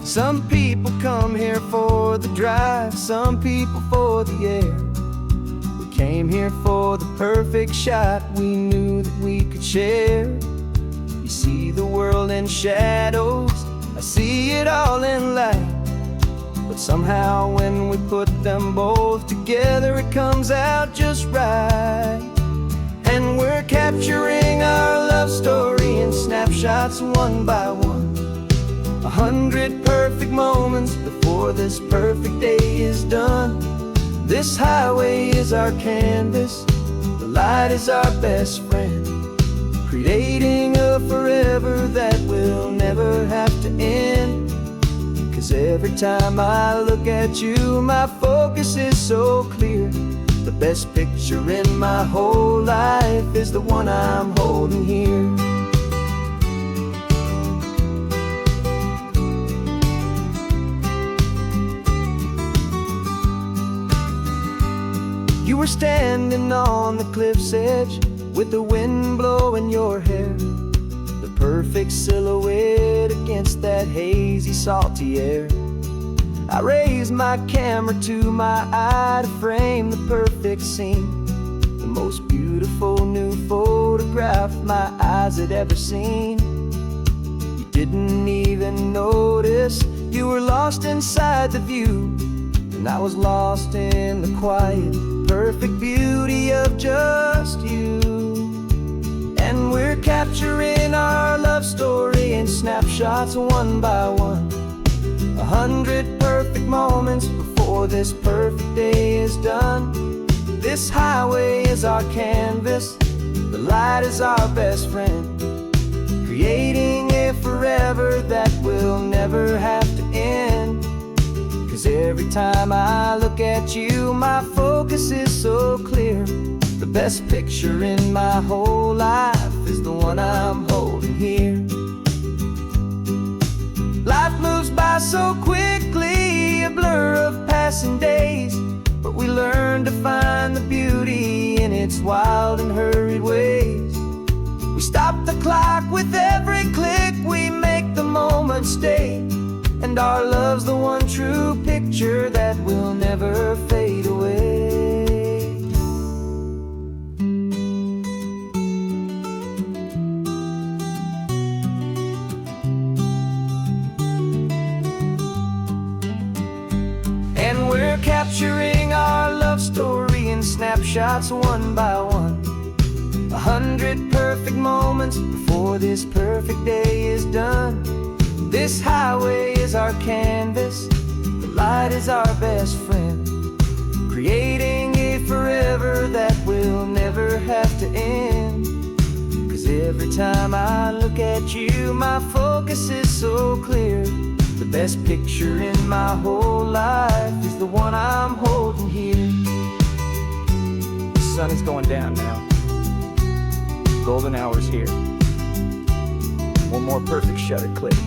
Some people come here for the drive, some people for the air. We came here for the perfect shot we knew that we could share. You see the world in shadows, I see it all in light. But somehow when we put them both together, it comes out just right. And we're capturing our love story in snapshots one by one, 100 perfect moments before this perfect day is done. This highway is our canvas, the light is our best friend, creating a forever that will never have to end. 'Cause every time I look at you, my focus is so clear. The best picture in my whole life is the one I'm holding here. You were standing on the cliff's edge with the wind blowing your hair, the perfect silhouette against that hazy, salty air. I raised my camera to my eye to frame the perfect scene, the most beautiful new photograph my eyes had ever seen. You didn't even notice you were lost inside the view, and I was lost in the quiet, perfect beauty of just you. And we're capturing our love story in snapshots one by one, 100 perfect moments before this perfect day is done. This highway is our canvas, the light is our best friend, creating a forever that will never have to end. 'Cause every time I look at you, my focus is so clear. The best picture in my whole life is the one I'm holding here. Life moves by so quickly, a blur of passing days, but we learn to find the beauty in its wild and hurried ways. We stop the clock with every click, we make the moment stay, and our love's the one true picture that will never fade away. And we're capturing our love story in snapshots one by one, 100 perfect moments before this perfect day is done. This highway is our canvas, the light is our best friend, creating a forever that will never have to end. 'Cause every time I look at you, my focus is so clear. The best picture in my whole life is the one I'm holding here. The sun is going down now. Golden hour's here. One more perfect shutter click.